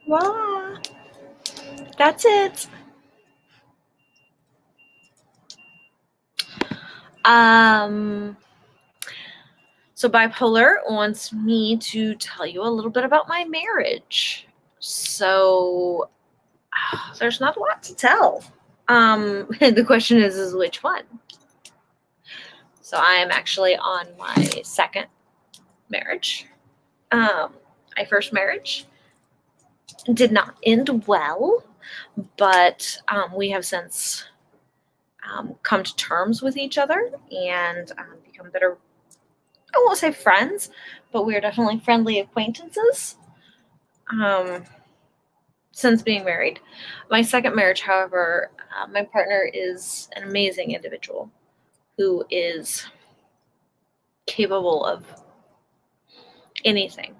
Voila! That's it. So Bipolar wants me to tell you a little bit about my marriage. So there's not a lot to tell. The question is which one? So I am actually on my second marriage. My first marriage did not end well, but we have since come to terms with each other and become better, I won't say friends, but we're definitely friendly acquaintances since being married. My second marriage, however, my partner is an amazing individual who is capable of anything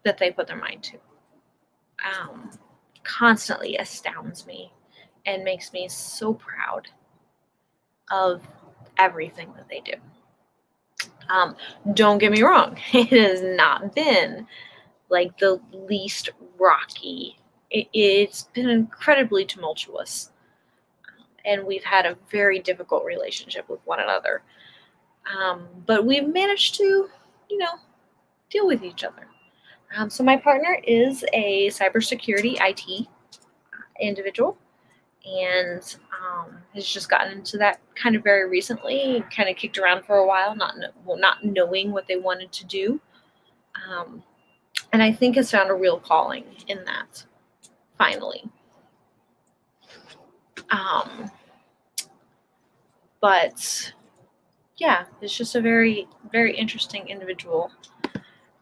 that they put their mind to. Constantly astounds me and makes me so proud of everything that they do. Don't get me wrong, it has not been like the least rocky. It's been incredibly tumultuous, and we've had a very difficult relationship with one another. But we've managed to, deal with each other. So my partner is a cybersecurity IT individual, and has just gotten into that kind of very recently. Kind of kicked around for a while, not knowing what they wanted to do. And I think has found a real calling in that, finally. But yeah, it's just a very, very interesting individual.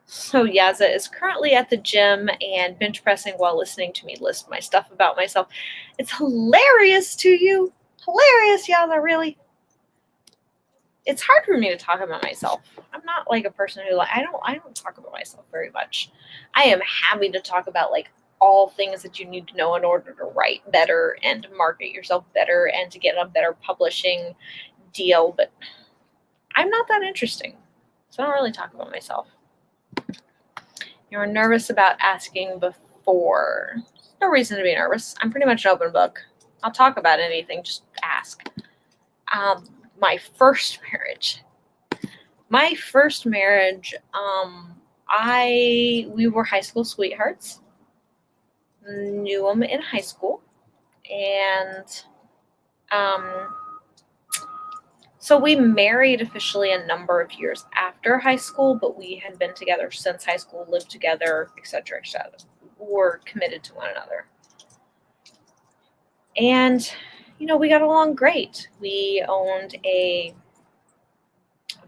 So Yaza is currently at the gym and bench pressing while listening to me list my stuff about myself. It's hilarious to you. Hilarious, Yaza, really. It's hard for me to talk about myself. I'm not like a person who I don't talk about myself very much. I am happy to talk about like all things that you need to know in order to write better and to market yourself better and to get a better publishing deal, but I'm not that interesting. So I don't really talk about myself. You're nervous about asking before. No reason to be nervous. I'm pretty much an open book. I'll talk about anything, just ask. My first marriage. We were high school sweethearts. Knew them in high school. And so we married officially a number of years after high school, but we had been together since high school, lived together, etc., etc. Were committed to one another. And, we got along great. We owned a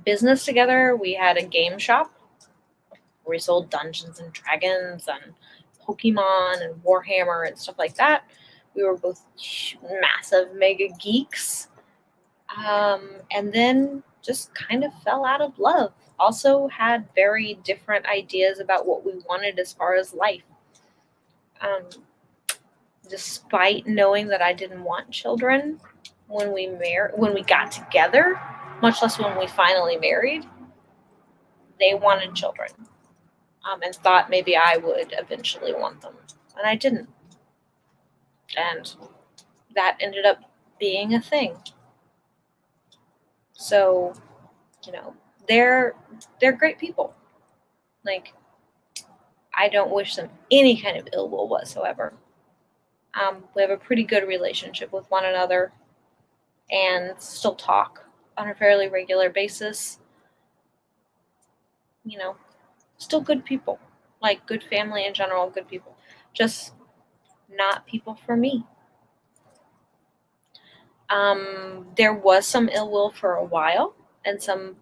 business together. We had a game shop where we sold Dungeons and Dragons and Pokemon and Warhammer and stuff like that. We were both massive mega geeks. And then just kind of fell out of love. Also had very different ideas about what we wanted as far as life. Despite knowing that I didn't want children when we got together, much less when we finally married, they wanted children. And thought maybe I would eventually want them. And I didn't. And that ended up being a thing. So, they're great people. Like, I don't wish them any kind of ill will whatsoever. We have a pretty good relationship with one another and still talk on a fairly regular basis. Still good people. Like, good family in general, good people. Just not people for me. There was some ill will for a while and some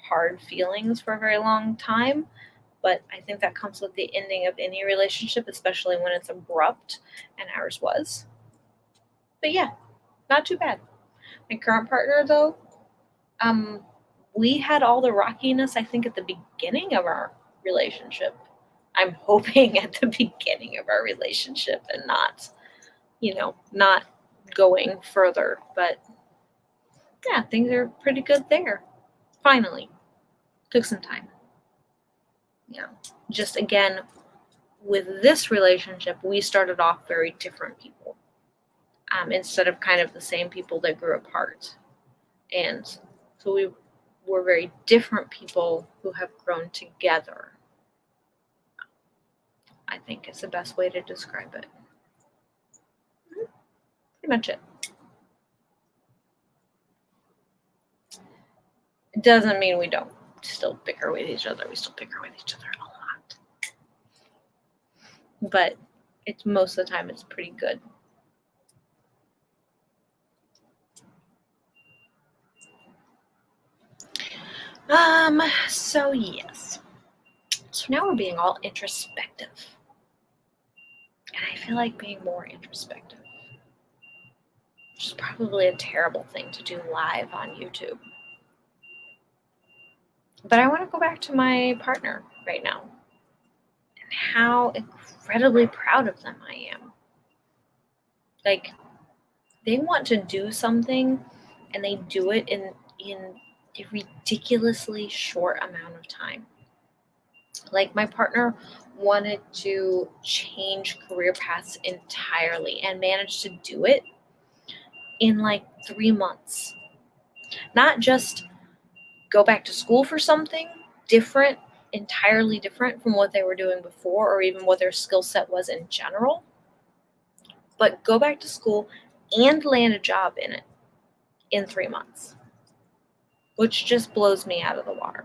hard feelings for a very long time, but I think that comes with the ending of any relationship, especially when it's abrupt, and ours was. But yeah, not too bad. My current partner, though, we had all the rockiness, I think, at the beginning of our relationship. I'm hoping at the beginning of our relationship and not going further, but yeah, things are pretty good there. Finally. Took some time. Just again, with this relationship, we started off very different people. Instead of kind of the same people that grew apart. And so we were very different people who have grown together. I think is the best way to describe it. Pretty much it. It doesn't mean we don't still bicker with each other. We still bicker with each other a lot. But it's most of the time it's pretty good. So yes. So now we're being all introspective. And I feel like being more introspective. Which is probably a terrible thing to do live on YouTube. But I want to go back to my partner right now. And how incredibly proud of them I am. Like, they want to do something and they do it in a ridiculously short amount of time. Like, my partner wanted to change career paths entirely and managed to do it in like 3 months. Not just go back to school for something different, entirely different from what they were doing before or even what their skill set was in general, but go back to school and land a job in it in 3 months, which just blows me out of the water.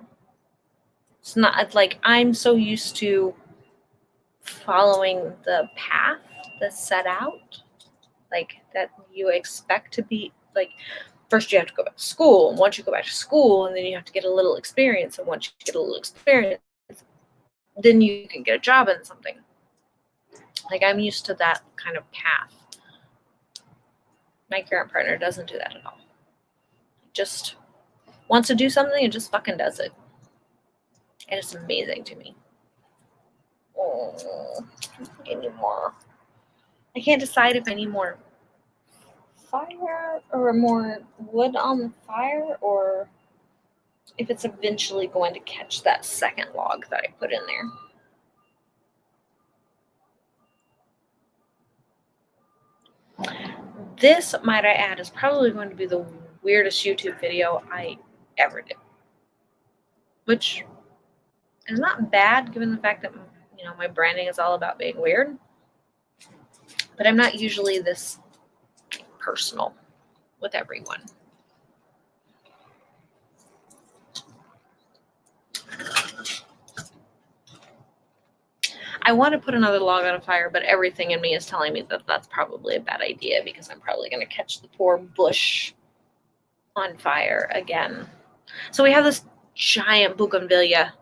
It's not like I'm so used to following the path that's set out, like that you expect to be like. First, you have to go back to school, and once you go back to school, and then you have to get a little experience, and once you get a little experience, then you can get a job in something. Like, I'm used to that kind of path. My current partner doesn't do that at all. He just wants to do something and just fucking does it. And it's amazing to me. Oh, I need more. I can't decide if I need more fire or more wood on the fire, or if it's eventually going to catch that second log that I put in there. This, might I add, is probably going to be the weirdest YouTube video I ever did. Which is not bad, given the fact that, you know, my branding is all about being weird. But I'm not usually this personal with everyone. I want to put another log on a fire, but everything in me is telling me that that's probably a bad idea, because I'm probably going to catch the poor bush on fire again. So we have this giant bougainvillea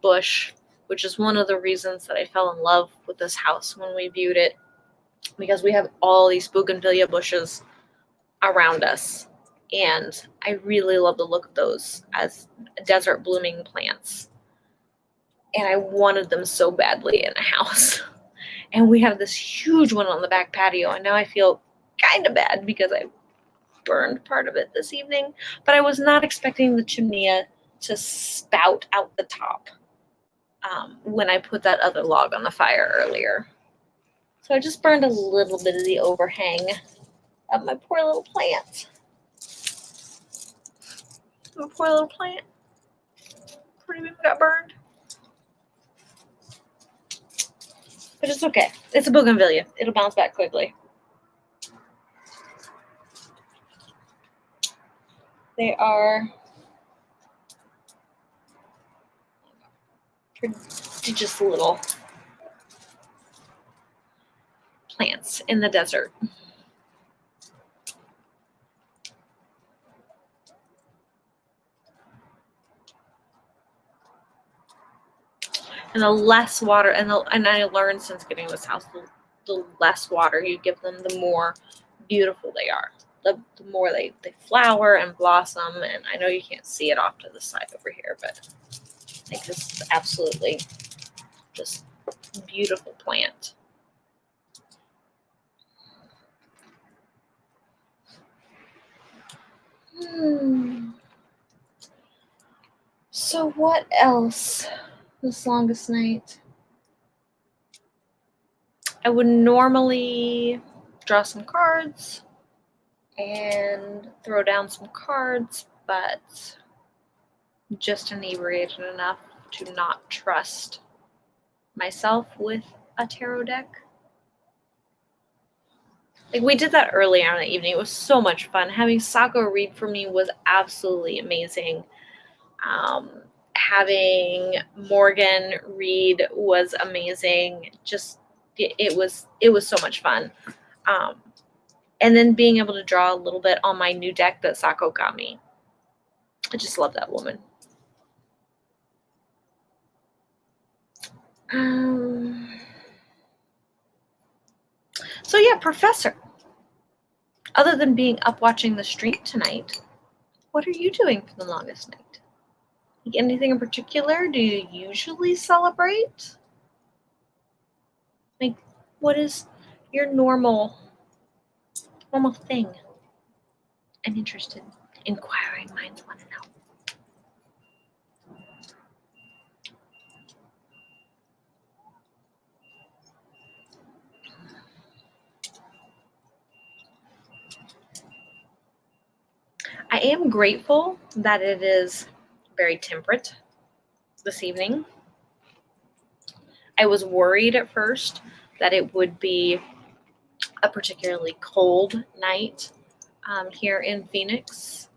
bush, which is one of the reasons that I fell in love with this house when we viewed it, because we have all these bougainvillea bushes around us, and I really love the look of those as desert blooming plants. And I wanted them so badly in a house. And we have this huge one on the back patio, and now I feel kind of bad because I burned part of it this evening, but I was not expecting the chimney to spout out the top when I put that other log on the fire earlier. So I just burned a little bit of the overhang of my poor little plant. My poor little plant. Pretty much got burned. But it's okay. It's a bougainvillea. It'll bounce back quickly. They are prodigious little plants in the desert. And the less water, and I learned since getting this house, the less water you give them, the more beautiful they are. The more they flower and blossom. And I know you can't see it off to the side over here, but I think this is absolutely just beautiful plant. So what else? This longest night. I would normally draw some cards and throw down some cards, but just inebriated enough to not trust myself with a tarot deck. Like, we did that earlier in the evening. It was so much fun. Having Sako read for me was absolutely amazing. Having Morgan read was amazing. Just it was so much fun. And then being able to draw a little bit on my new deck that Sako got me. I just love that woman. So yeah, Professor. Other than being up watching the stream tonight, what are you doing for the longest night? Anything in particular? Do you usually celebrate? Like, what is your normal thing? I'm interested. Inquiring minds want to know. I am grateful that it is very temperate this evening. I was worried at first that it would be a particularly cold night here in Phoenix.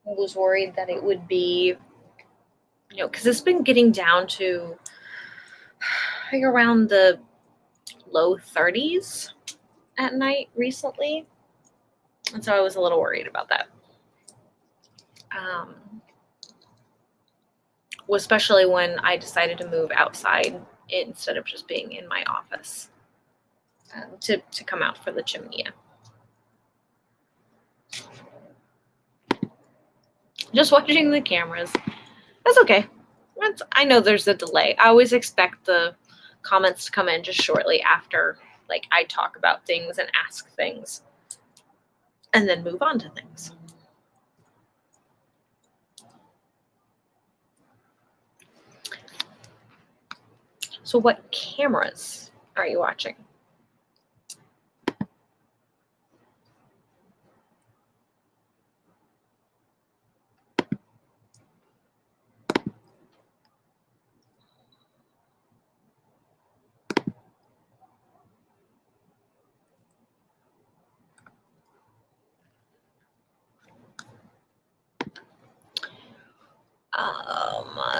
was worried that it would be, because it's been getting down to like around the low 30s at night recently. And so I was a little worried about that. Especially when I decided to move outside instead of just being in my office to come out for the chimney. Just watching the cameras. That's okay. I know there's a delay. I always expect the comments to come in just shortly after, like, I talk about things and ask things and then move on to things. So what cameras are you watching?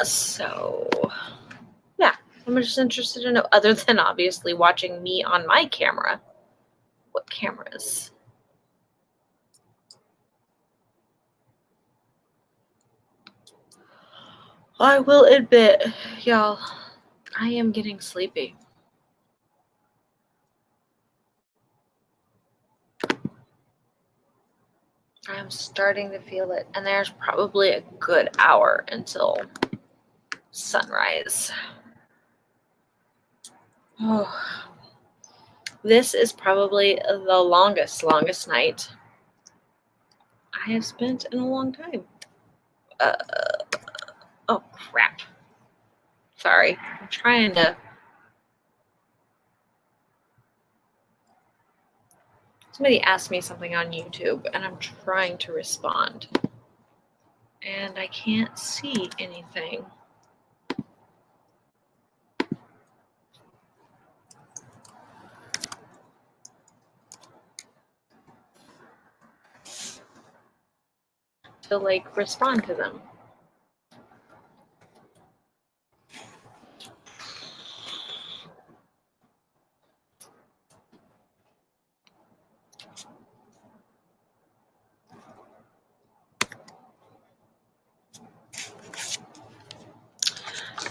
So yeah, I'm just interested to know, other than obviously watching me on my camera, what cameras? I will admit, y'all, I am getting sleepy. I'm starting to feel it, and there's probably a good hour until sunrise. Oh, this is probably the longest night I have spent in a long time. Oh, crap. Sorry. I'm trying to... Somebody asked me something on YouTube, and I'm trying to respond. And I can't see anything. To, like, respond to them.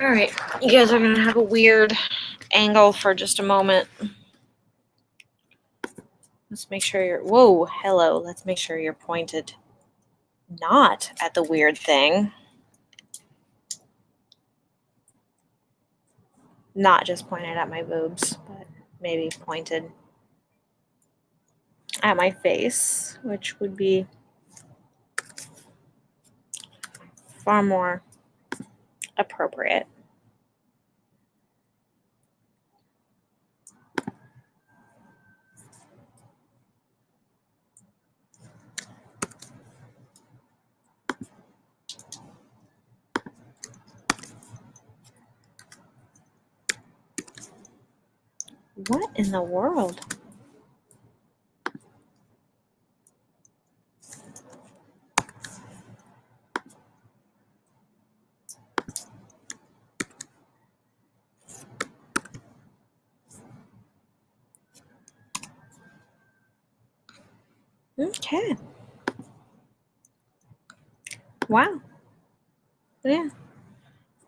All right, you guys are going to have a weird angle for just a moment. Let's make sure you're... Whoa, hello. Let's make sure you're pointed not at the weird thing. Not just pointed at my boobs, but maybe pointed at my face, which would be far more appropriate. What in the world? Okay. Wow. Yeah.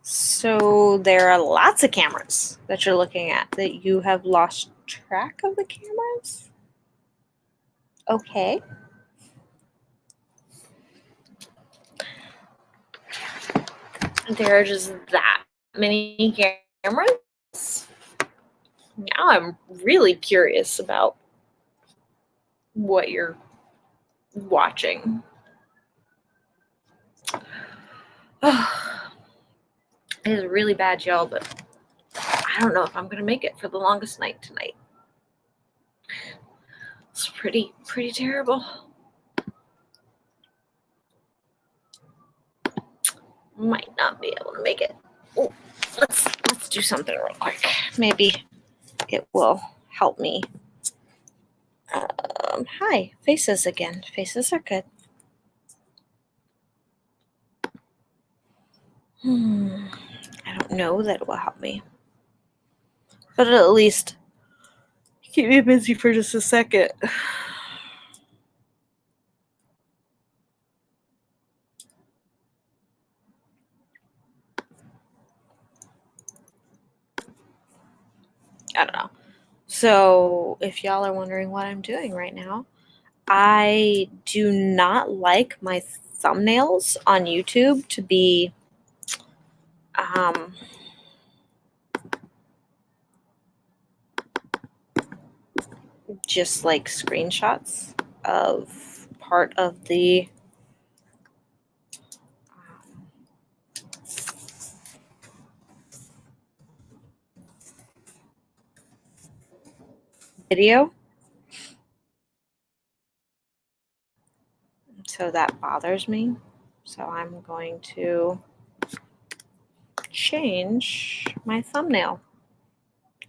So there are lots of cameras that you're looking at that you have lost track of the cameras? Okay. There are just that many cameras? Now I'm really curious about what you're watching. Oh, it is really bad, y'all, but I don't know if I'm going to make it for the longest night tonight. It's pretty terrible. Might not be able to make it. Oh, let's do something real quick. Maybe it will help me. Hi, faces again. Faces are good. I don't know that it will help me. But it'll at least keep me busy for just a second. I don't know. So if y'all are wondering what I'm doing right now, I do not like my thumbnails on YouTube to be just like screenshots of part of the video. So that bothers me. So I'm going to change my thumbnail,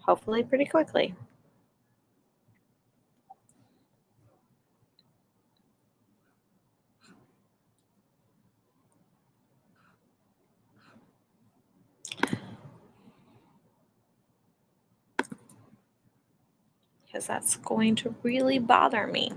hopefully pretty quickly. Because that's going to really bother me.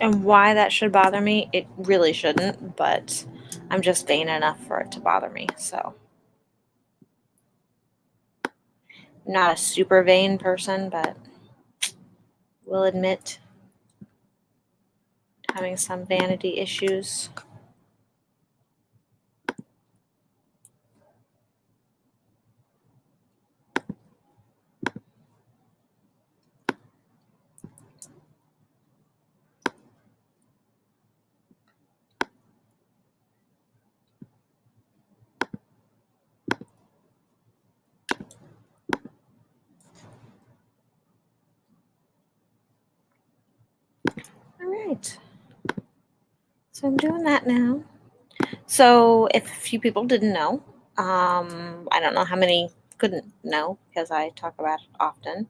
And why that should bother me, it really shouldn't, but I'm just vain enough for it to bother me. So, not a super vain person, but will admit having some vanity issues. All right. So I'm doing that now. So if a few people didn't know, I don't know how many couldn't know because I talk about it often.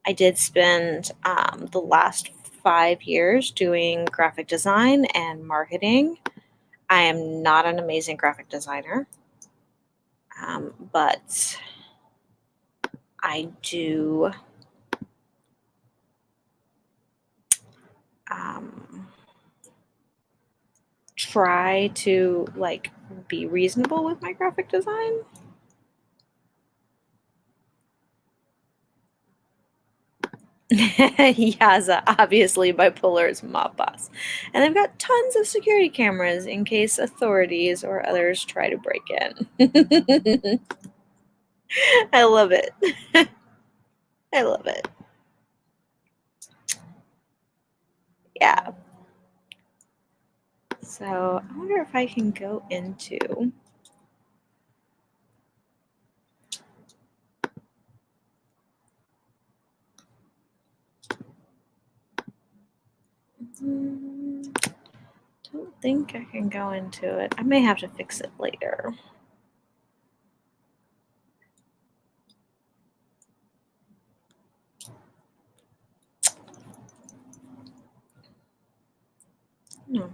I did spend the last 5 years doing graphic design and marketing. I am not an amazing graphic designer, but I do try to like be reasonable with my graphic design. Yaza, obviously bipolar is mob boss. And they've got tons of security cameras in case authorities or others try to break in. I love it. I love it. Yeah. So I wonder if I can go into don't think I can go into it. I may have to fix it later. No.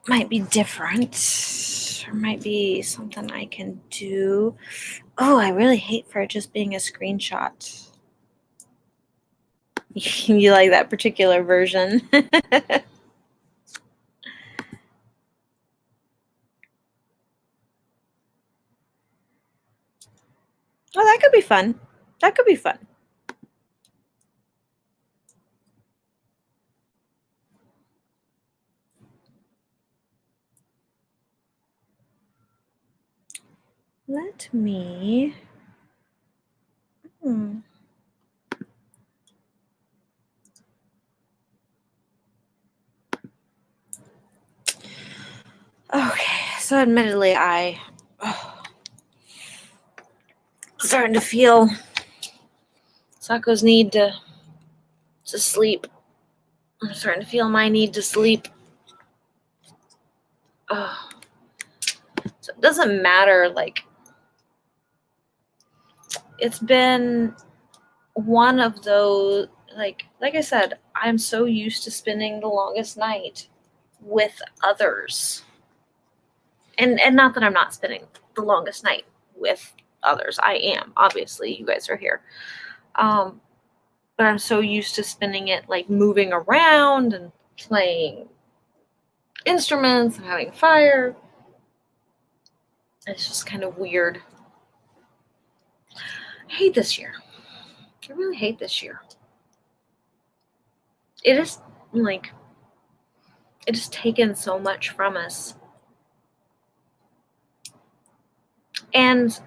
Might be different. Or might be something I can do. Oh, I really hate for it just being a screenshot. You like that particular version? Oh, that could be fun. That could be fun. Let me. Okay, so admittedly, I'm starting to feel Sako's need to sleep. I'm starting to feel my need to sleep. Oh. So it doesn't matter, like, it's been one of those, like I said, I'm so used to spending the longest night with others. And not that I'm not spending the longest night with others. I am. Obviously, you guys are here. But I'm so used to spending it like moving around and playing instruments and having fire. It's just kind of weird. I hate this year. I really hate this year. It is like, it has taken so much from us. And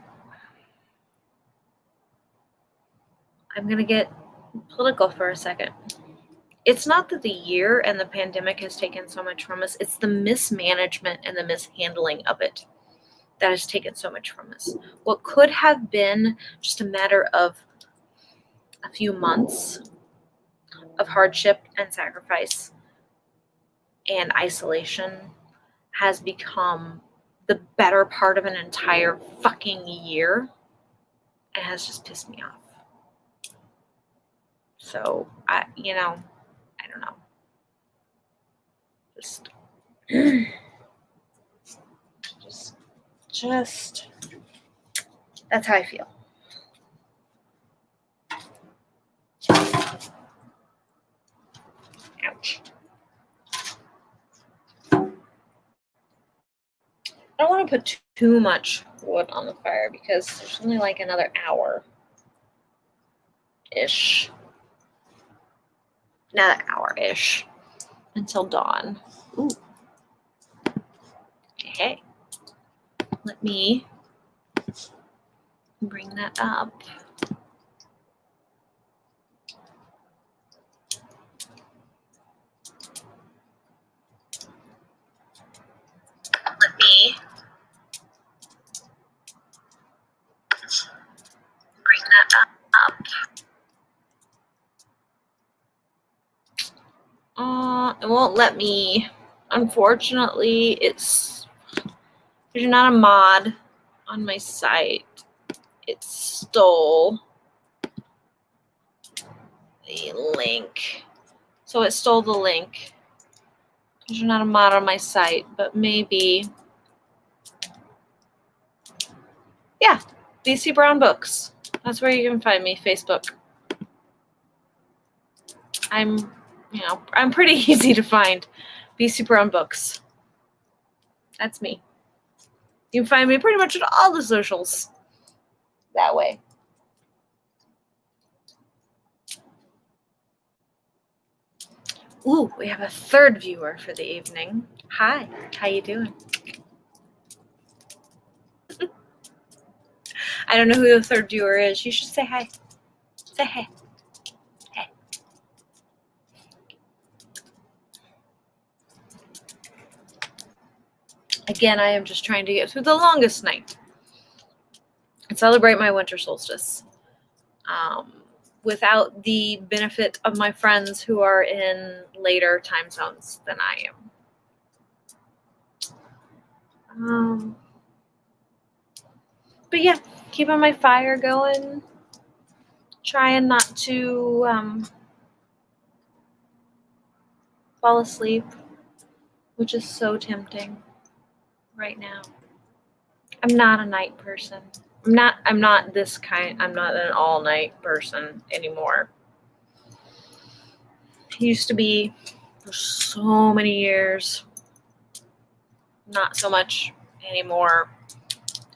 I'm going to get political for a second. It's not that the year and the pandemic has taken so much from us. It's the mismanagement and the mishandling of it that has taken so much from us. What could have been just a matter of a few months of hardship and sacrifice and isolation has become the better part of an entire fucking year and has just pissed me off. So, I don't know. Just that's how I feel. Ouch. I don't want to put too much wood on the fire because there's only like another hour-ish. Another hour-ish until dawn. Ooh. Okay. Let me bring that up. Let me bring that up. It won't let me. Unfortunately, there's not a mod on my site. It stole the link. So it stole the link. There's not a mod on my site, but maybe. Yeah, BC Brown Books. That's where you can find me, Facebook. I'm pretty easy to find. BC Brown Books. That's me. You can find me pretty much on all the socials that way. Ooh, we have a third viewer for the evening. Hi, how you doing? I don't know who the third viewer is. You should say hi. Say hey. Hey. Again, I am just trying to get through the longest night and celebrate my winter solstice without the benefit of my friends who are in later time zones than I am. But yeah, keeping my fire going, trying not to fall asleep, which is so tempting right now. I'm not a night person. I'm not this kind. I'm not an all night person anymore. Used to be for so many years. Not so much anymore.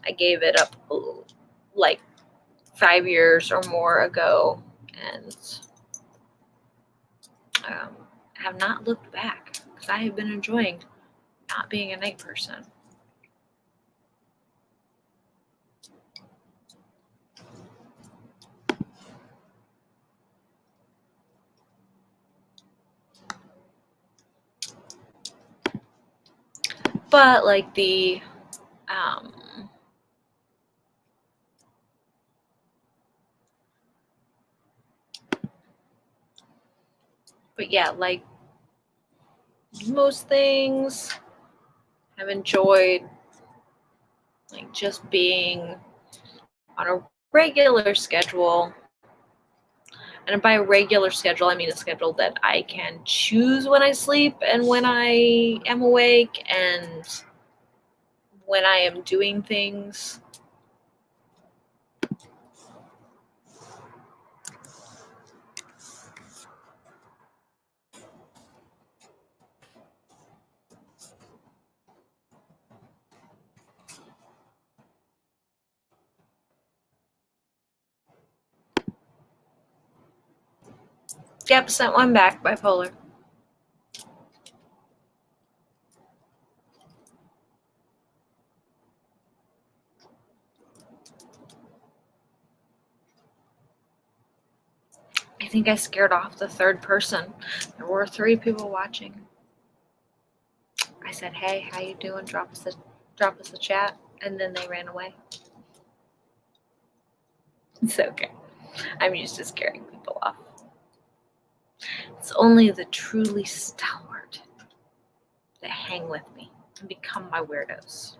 I gave it up like 5 years or more ago and have not looked back because I have been enjoying not being a night person. But like but yeah, like most things. I've enjoyed like just being on a regular schedule. And by a regular schedule, I mean a schedule that I can choose when I sleep and when I am awake and when I am doing things. Yep, sent one back, bipolar. I think I scared off the third person. There were 3 people watching. I said, "Hey, how you doing? Drop us a chat," and then they ran away. It's okay. I'm used to scaring people off. It's only the truly stalwart that hang with me and become my weirdos.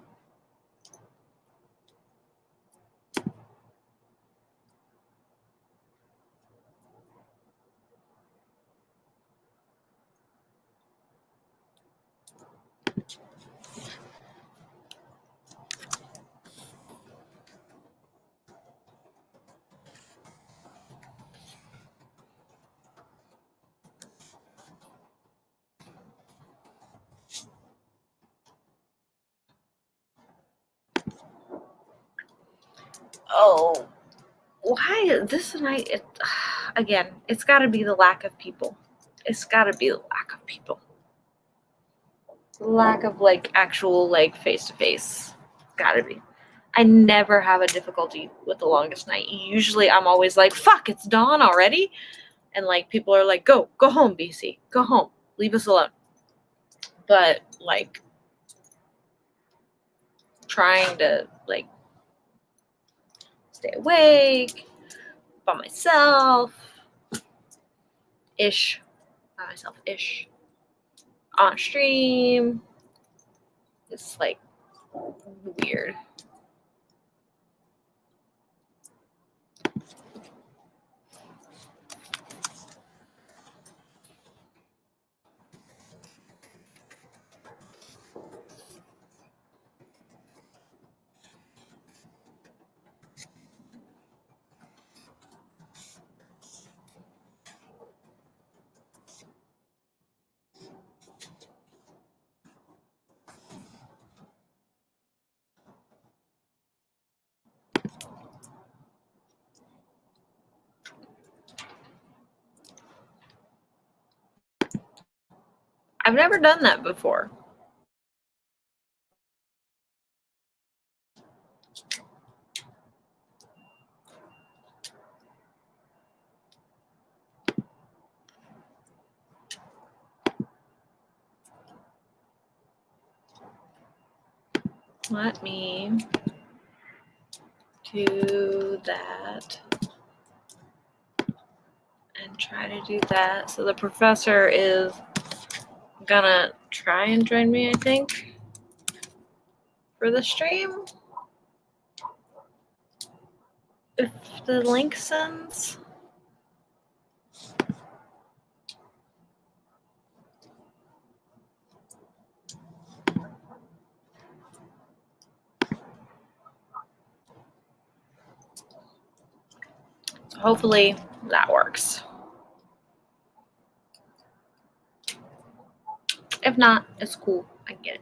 Oh, why this night? Again, it's got to be the lack of people. It's got to be the lack of people. Lack of like actual like face to face. Got to be. I never have a difficulty with the longest night. Usually, I'm always like, "Fuck, it's dawn already," and like people are like, "Go home, BC, go home, leave us alone." But like trying to like stay awake by myself ish, by myself ish on stream. It's like weird. I've never done that before. Let me do that and try to do that. So the professor is gonna try and join me, I think, for the stream. If the link sends. So hopefully that works. If not, it's cool. I get it.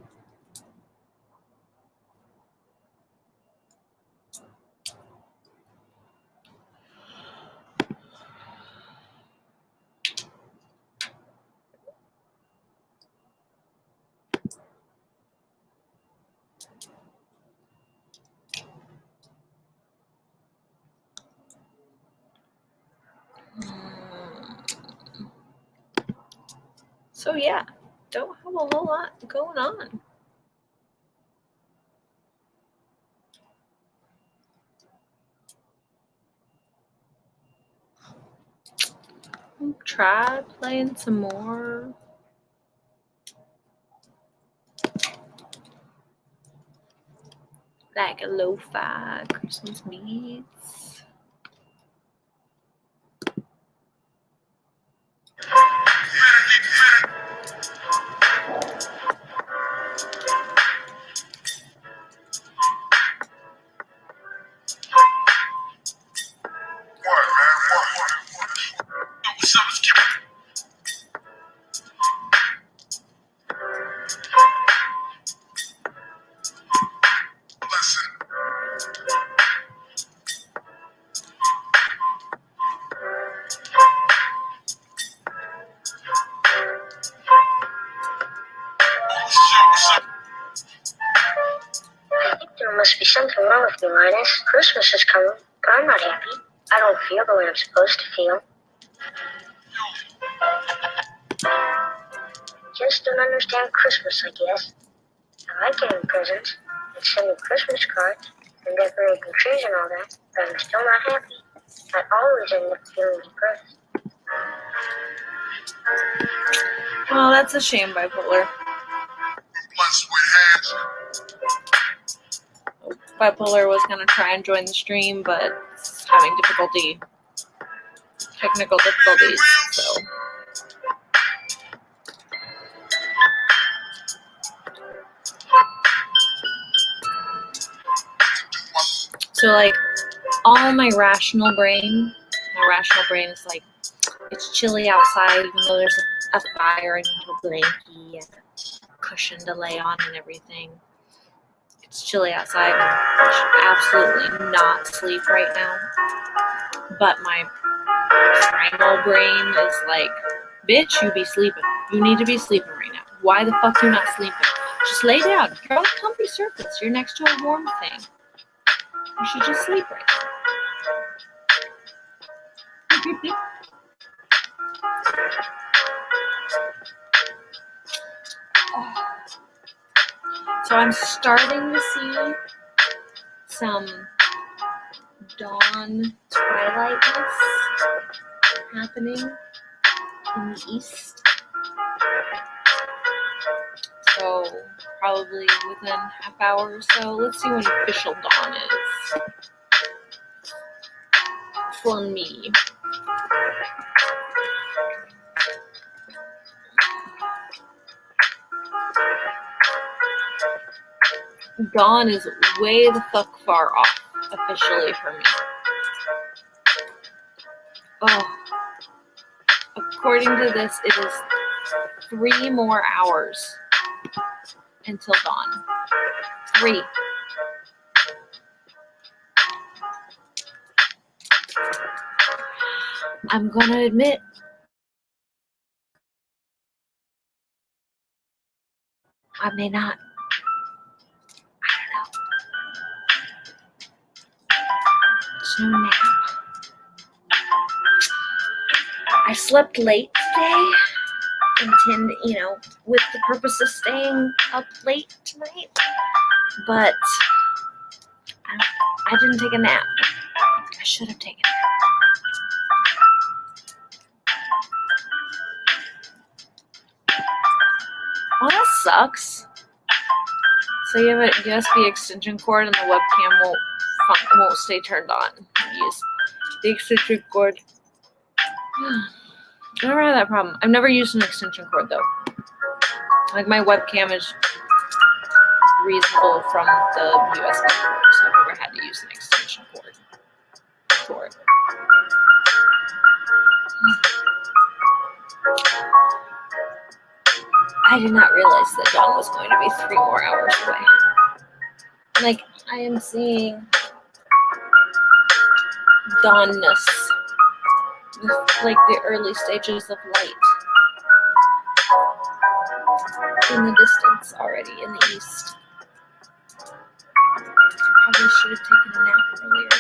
So yeah, don't have a whole lot going on. Try playing some more Like a lo-fi Christmas beats. I think there must be something wrong with me, Linus. Christmas is coming, but I'm not happy. I don't feel the way I'm supposed to feel. Just don't understand Christmas, I guess. I like getting presents and sending Christmas cards and decorating trees and all that, but I'm still not happy. I always end up feeling depressed. Well, that's a shame, bipolar. Bipolar was going to try and join the stream, but it's having technical difficulties, so. So, like, all my rational brain is like, it's chilly outside, even though there's a fire and you have a blankie and a cushion to lay on and everything. It's chilly outside and I should absolutely not sleep right now. But my primal brain is like, bitch, you be sleeping. You need to be sleeping right now. Why the fuck you not sleeping? Just lay down. You're on a comfy surface. You're next to a warm thing. You should just sleep right now. So I'm starting to see some dawn twilightness happening in the east. So probably within half hour or so. Let's see when official dawn is for me. Dawn is way the fuck far off officially for me. Oh, according to this, it is 3 more hours until dawn. 3. I'm gonna admit, I may not. I don't know. No nap. I slept late today, with the purpose of staying up late tonight, but I didn't take a nap. I should have taken a nap. Well, that sucks. So you have a USB extension cord and the webcam won't stay turned on. Use the extension cord. I never had that problem. I've never used an extension cord though. Like my webcam is reasonable from the USB cord, so I've never had to use an extension cord for it. I did not realize that dawn was going to be 3 more hours away. Like, I am seeing dawnness, like the early stages of light in the distance already in the east. Probably should have taken a nap earlier.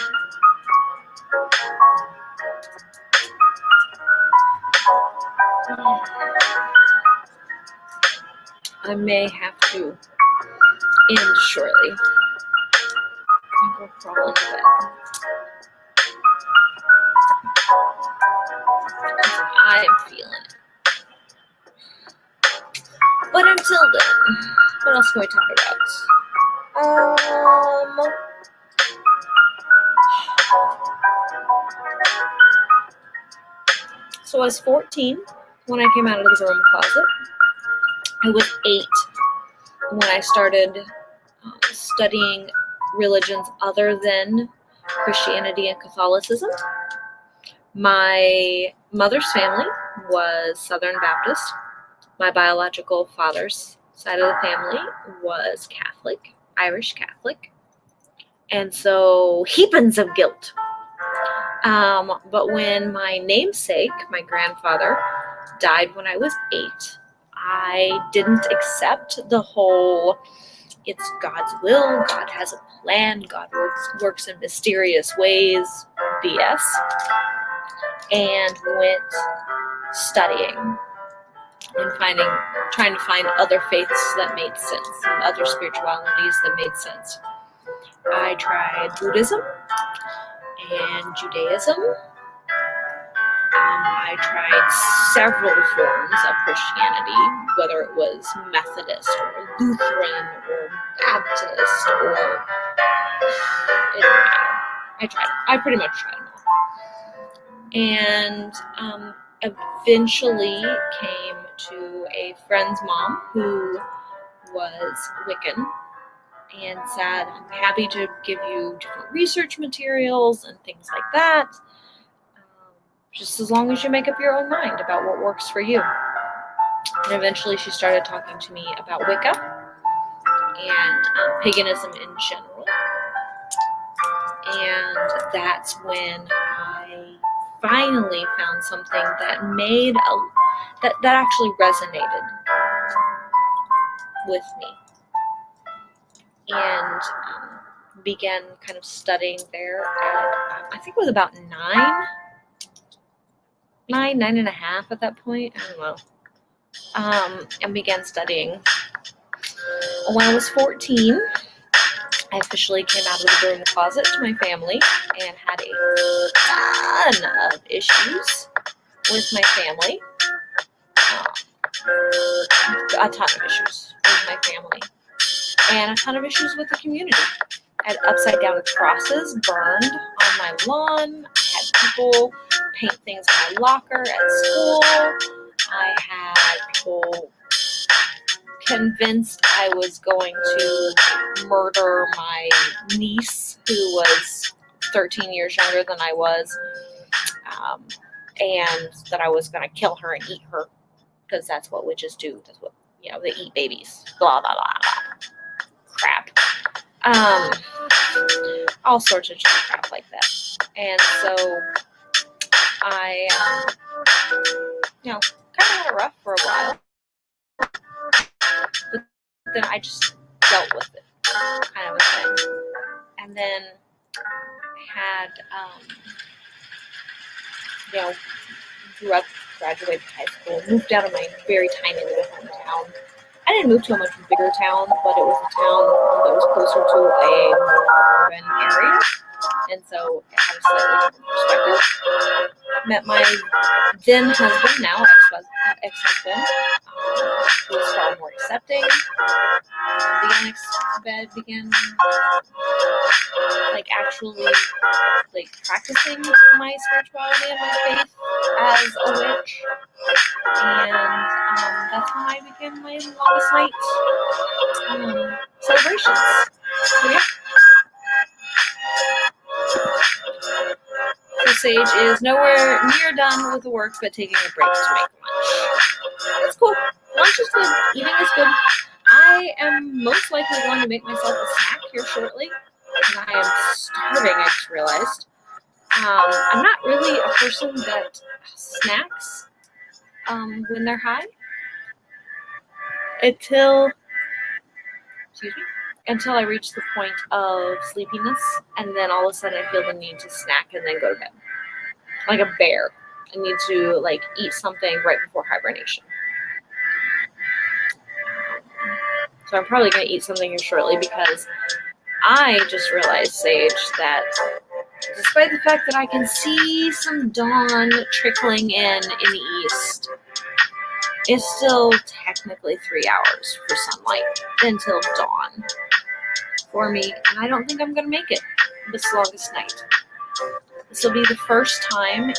I may have to end shortly. I'm going to crawl into bed. I am feeling it. But until then, what else can we talk about? So I was 14 when I came out of the broom closet. I was 8 when I started studying religions other than Christianity and Catholicism. My mother's family was Southern Baptist. My biological father's side of the family was Catholic, Irish Catholic. And so heapings of guilt. But when my namesake, my grandfather, died when I was 8, I didn't accept the whole, it's God's will, God has a plan, God works in mysterious ways, BS, and went studying and trying to find other faiths that made sense, and other spiritualities that made sense. I tried Buddhism and Judaism. I tried several forms of Christianity, whether it was Methodist or Lutheran or Baptist or it didn't matter. I tried it. I pretty much tried them all. And eventually came to a friend's mom who was Wiccan and said, I'm happy to give you different research materials and things like that. Just as long as you make up your own mind about what works for you. And eventually she started talking to me about Wicca and paganism in general. And that's when I finally found something that that actually resonated with me. And began kind of studying there at, I think it was about 9.5 at that point. I don't know. And began studying. When I was 14, I officially came out of the broom closet to my family and had a ton of issues with my family. A ton of issues with my family. And a ton of issues with the community. I had upside down crosses burned on my lawn. I had people paint things in my locker at school. I had people convinced I was going to murder my niece, who was 13 years younger than I was, and that I was going to kill her and eat her, because that's what witches do. That's what, they eat babies. Blah, blah, blah, blah. Crap. All sorts of crap like that. And so I, kind of had it rough for a while. But then I just dealt with it, kind of a thing. And then had, grew up, graduated high school, moved out of my very tiny little hometown. I didn't move to a much bigger town, but it was a town that was closer to a more urban area. And so it had a slightly different perspective. Met my then husband, now ex-husband, who was far more accepting. Began actually practicing my spirituality and my faith as a witch. And that's when I began my longest night celebrations. So yeah. So Sage is nowhere near done with the work, but taking a break to make lunch. That's cool. Lunch is good. Eating is good. I am most likely going to make myself a snack here shortly. And I am starving, I just realized. I'm not really a person that snacks when they're high. Until I reach the point of sleepiness, and then all of a sudden I feel the need to snack and then go to bed. Like a bear. I need to eat something right before hibernation. So I'm probably going to eat something here shortly, because I just realized, Sage, that despite the fact that I can see some dawn trickling in the east, it's still technically 3 hours for sunlight until dawn. for me, and I don't think I'm going to make it this longest night. This will be the first time in,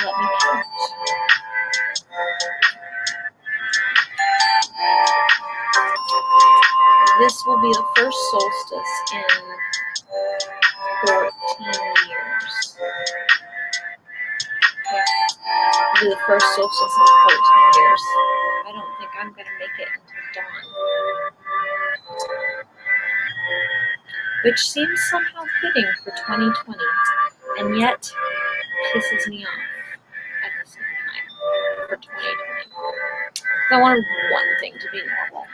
let me count, this will be the first solstice in 14 years. Yeah, it'll be the first solstice in 14 years. I don't think I'm going to make it until dawn. Which seems somehow fitting for 2020, and yet pisses me off at the same time for 2020. I wanted one thing to be normal,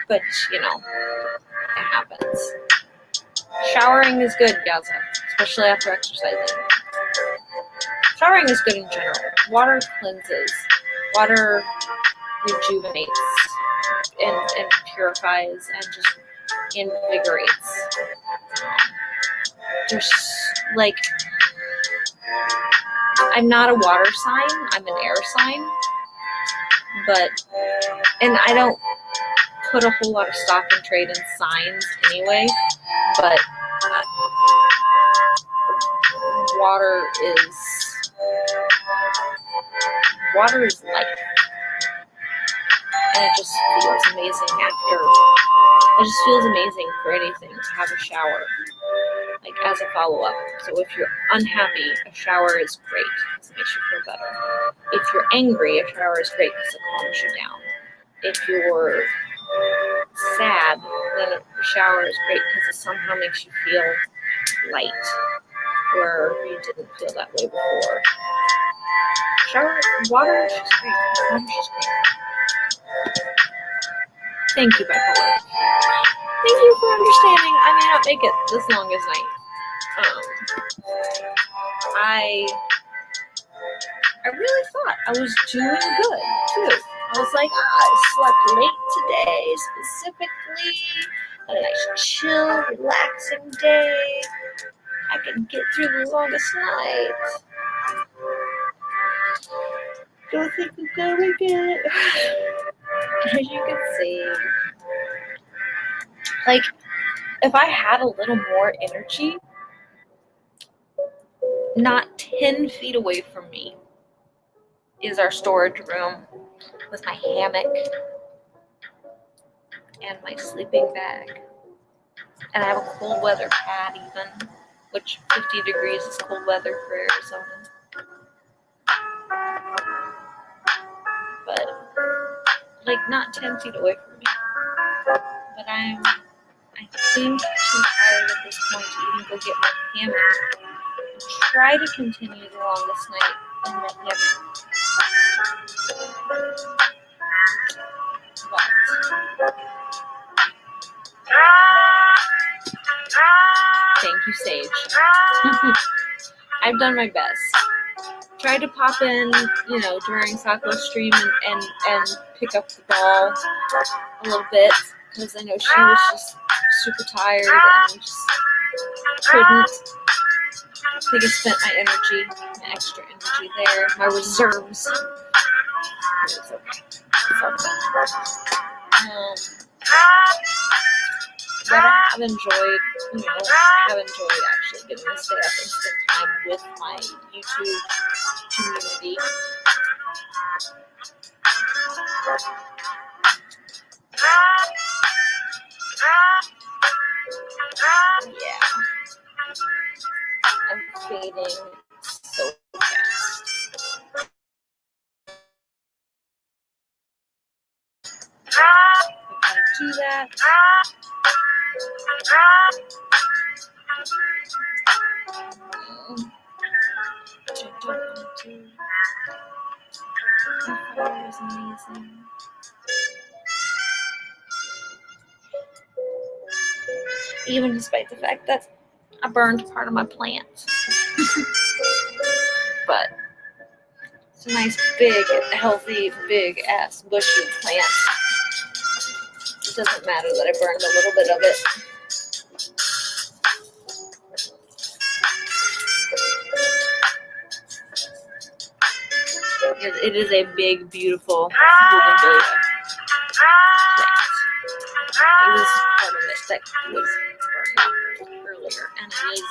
but you know, it happens. Showering is good, Gaza, especially after exercising. Showering is good in general. Water cleanses, water rejuvenates and purifies and just invigorates. There's like, I'm not a water sign, I'm an air sign, and I don't put a whole lot of stock and trade in signs anyway, but water is life, and it just feels amazing it just feels amazing for anything to have a shower, like as a follow-up. So if you're unhappy, a shower is great because it makes you feel better. If you're angry, a shower is great because it calms you down. If you're sad, then a shower is great because it somehow makes you feel light, where you didn't feel that way before. Water is just great. Water is just great. Thank you, bipolar. Thank you for understanding. I may not make it this longest night. I really thought I was doing good too. I was like, I slept late today, specifically. A nice, chill, relaxing day. I can get through the longest night. Don't think I'm gonna make it. As you can see, like, if I had a little more energy, not 10 feet away from me is our storage room with my hammock and my sleeping bag. And I have a cold weather pad even, which 50 degrees is cold weather for Arizona. But, like, not 10 feet away from me. But I seem too tired at this point to even go get my hammock. Try to continue the longest night in my hammock. But thank you, Sage. I've done my best. Tried to pop in, during Sako's stream and pick up the ball a little bit, because I know she was just super tired and just couldn't. I think I spent my energy, my extra energy there, my reserves. It's okay. But I have enjoyed actually getting to stay up and spend time with my YouTube community. Yeah. I'm fading so fast. If I do that, which I don't want to do. That fire is amazing. Even despite the fact that I burned part of my plant. But it's a nice, big, healthy, big-ass, bushy plant. It doesn't matter that I burned a little bit of it. It is a big, beautiful bougainvillea plant. that was burned earlier, and it is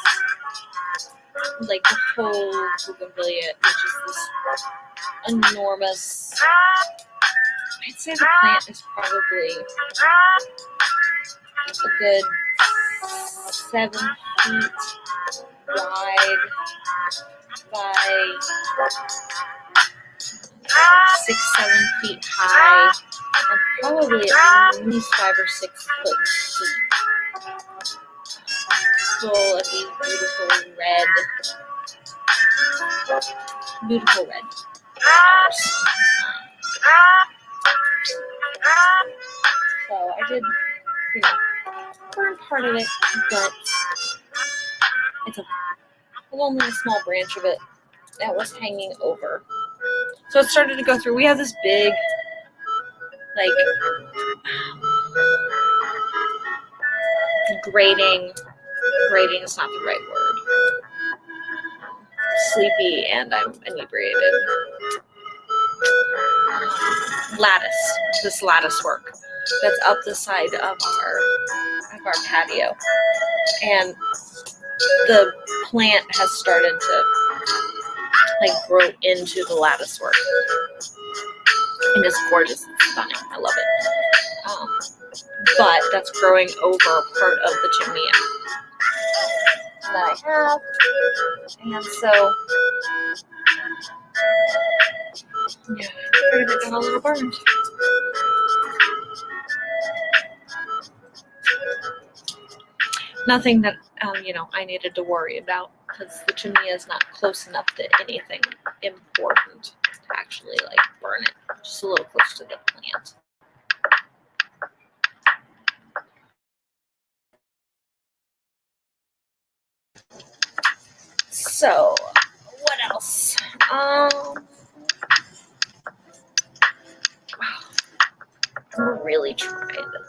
like the whole bougainvillea, which is this enormous. I'd say the plant is probably a good 7 feet wide by 6-7 feet high, and probably at least 5 or 6 foot deep. Full of these beautiful red flowers. So I did, burn part of it, but it's okay. There's only a small branch of it that was hanging over. So it started to go through. We have this big, grating is not the right word. Sleepy and I'm inebriated. This lattice work that's up the side of our patio, and the plant has started to grow into the lattice work, and it's gorgeous, it's stunning, I love it. But that's growing over part of the chimney that I have, and so yeah, part of it got a little burned. Nothing that I needed to worry about, because the chimney is not close enough to anything important to actually burn it. Just a little close to the plant. So, what else? I'm really trying to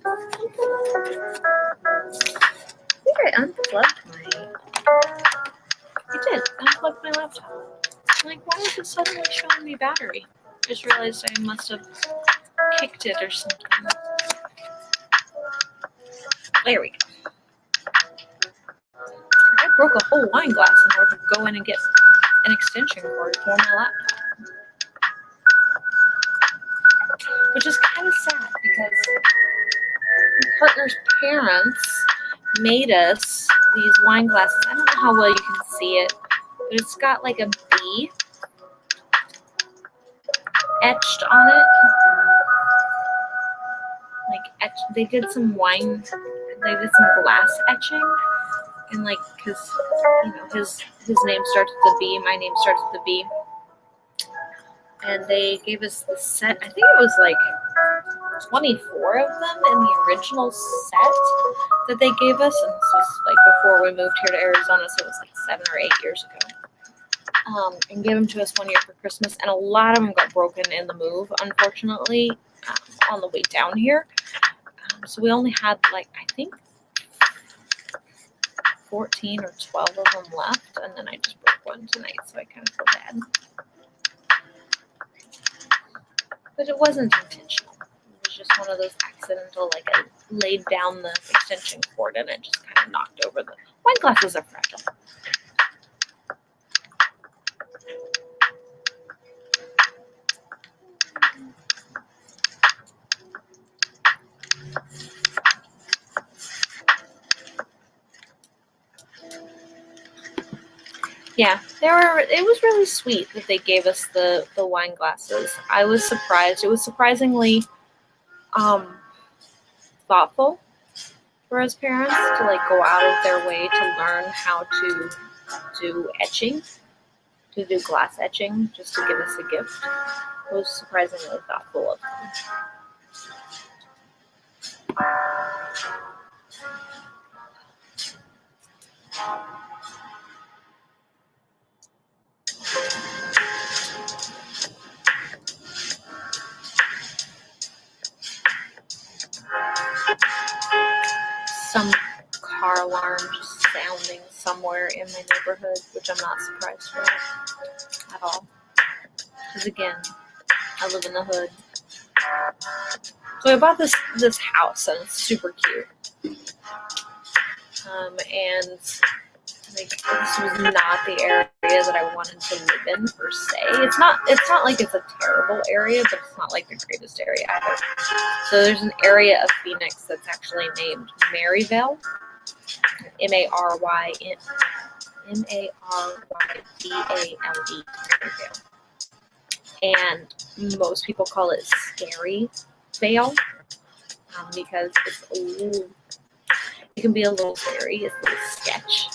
I think I unplugged my. I did unplug my laptop. Why is it suddenly showing me battery? Just realized I must have kicked it or something. There we go. I broke a whole wine glass in order to go in and get an extension cord for my laptop. Which is kind of sad, because my partner's parents made us these wine glasses. I don't know how well you can see it, but it's got a bee etched on it. They did some glass etching, and because his name starts with a B, my name starts with a B, and they gave us the set. I think it was 24 of them in the original set that they gave us, and this was before we moved here to Arizona, so it was 7 or 8 years ago. And gave them to us one year for Christmas, and a lot of them got broken in the move, unfortunately, on the way down here. So we only had I think 14 or 12 of them left, and then I just broke one tonight, so I kind of feel bad. But it wasn't intentional. It was just one of those accidental, I laid down the extension cord and it just kind of knocked over the wine glasses are fragile. Yeah, it was really sweet that they gave us the wine glasses. I was surprised. It was surprisingly thoughtful for us parents to go out of their way to learn how to do etching, to do glass etching, just to give us a gift. It was surprisingly thoughtful of them. Some car alarm just sounding somewhere in my neighborhood, which I'm not surprised about at all. Because again, I live in the hood. So I bought this house, and it's super cute. And like this was not the area that I wanted to live in per se. It's not like it's a terrible area, but it's not like the greatest area either. So there's an area of Phoenix that's actually named Maryvale, Maryvale, Maryvale, and most people call it Scary Vale because it can be a little scary. It's a little sketch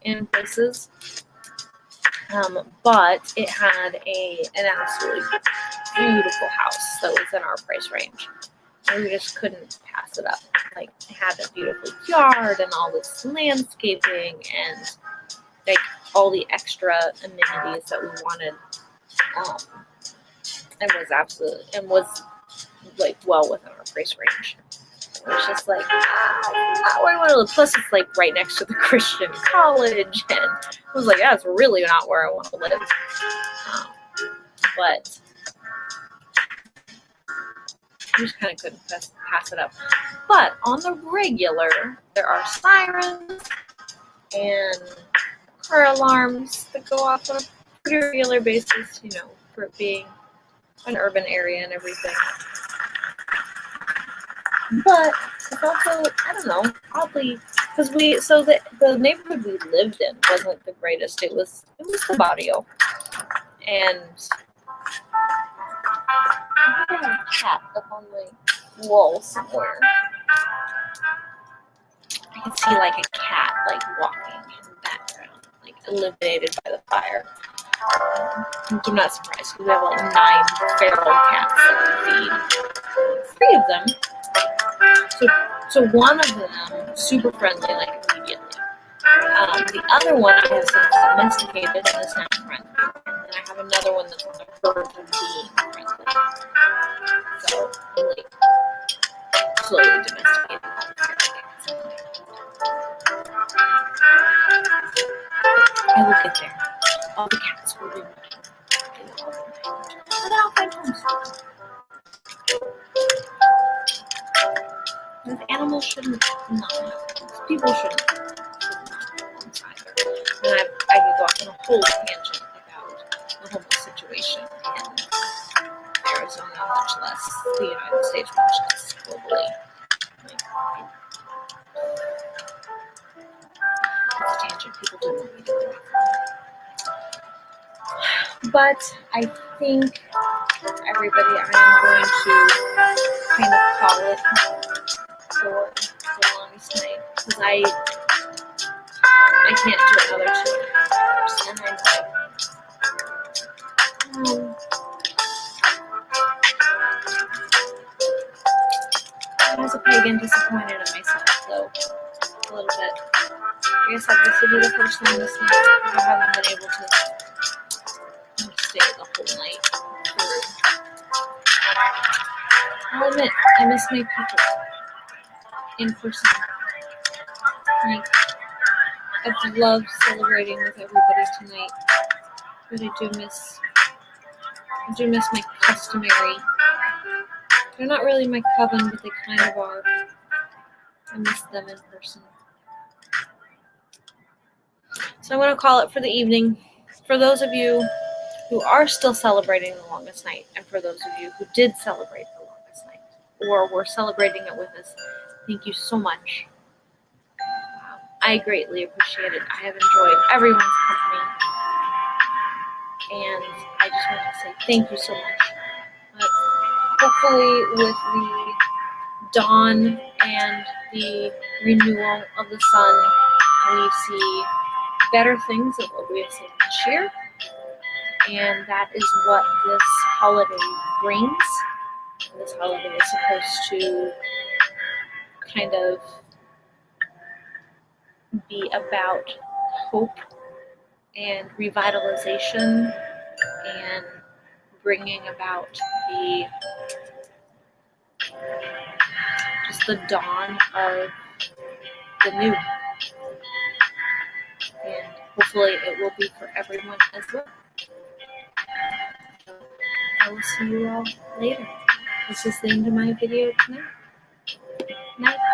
in places. But it had an absolutely beautiful house that was in our price range. And we just couldn't pass it up. Like, it had a beautiful yard and all this landscaping and like all the extra amenities that we wanted. And was like well within our price range. It was just like, not where I want to live. Plus, it's like right next to the Christian college, and I was like, that's really not where I want to live. But I just kind of couldn't pass it up. But on the regular, there are sirens and car alarms that go off on a pretty regular basis, for it being an urban area and everything. But it's also, I don't know, oddly, because the neighborhood we lived in wasn't the greatest. It was the barrio. And I have a cat up on my wall somewhere. I can see like a cat like walking in the background, like illuminated by the fire. I'm not surprised because we have like 9 feral cats that we feed. 3 of them. So one of them, super friendly, like immediately. The other one I have since domesticated and is now friendly. And then I have another one that's on the verge of being friendly. So I'm like slowly domesticating all the cats. I will get there. All the cats will be mine. And then I'll find homes. The animals shouldn't not have homes. People shouldn't have homes either. And I could go off on a whole tangent about the homeless situation in Arizona, much less the United States, much less globally. It's a tangent people don't want me to go off. But I think everybody, I am going to kind of call it for the longest night because I can't do another 2.5 hours, and I was a pagan disappointed in myself, though, a little bit. Like I said, this will be the first time this night I haven't been able to stay the whole night through. I'll admit, I miss my people in person. Like, I've loved celebrating with everybody tonight, but I do miss my customary. They're not really my coven, but they kind of are. I miss them in person. So I'm going to call it for the evening. For those of you who are still celebrating the longest night, and for those of you who did celebrate the longest night, or were celebrating it with us, thank you so much. I greatly appreciate it. I have enjoyed everyone's company, and I just want to say thank you so much. But hopefully with the dawn and the renewal of the sun, we see better things than what we have seen this year, and that is what this holiday brings. This holiday is supposed to kind of be about hope and revitalization and bringing about the dawn of the new. And hopefully it will be for everyone as well. I will see you all later. This is the end of my video tonight. Night.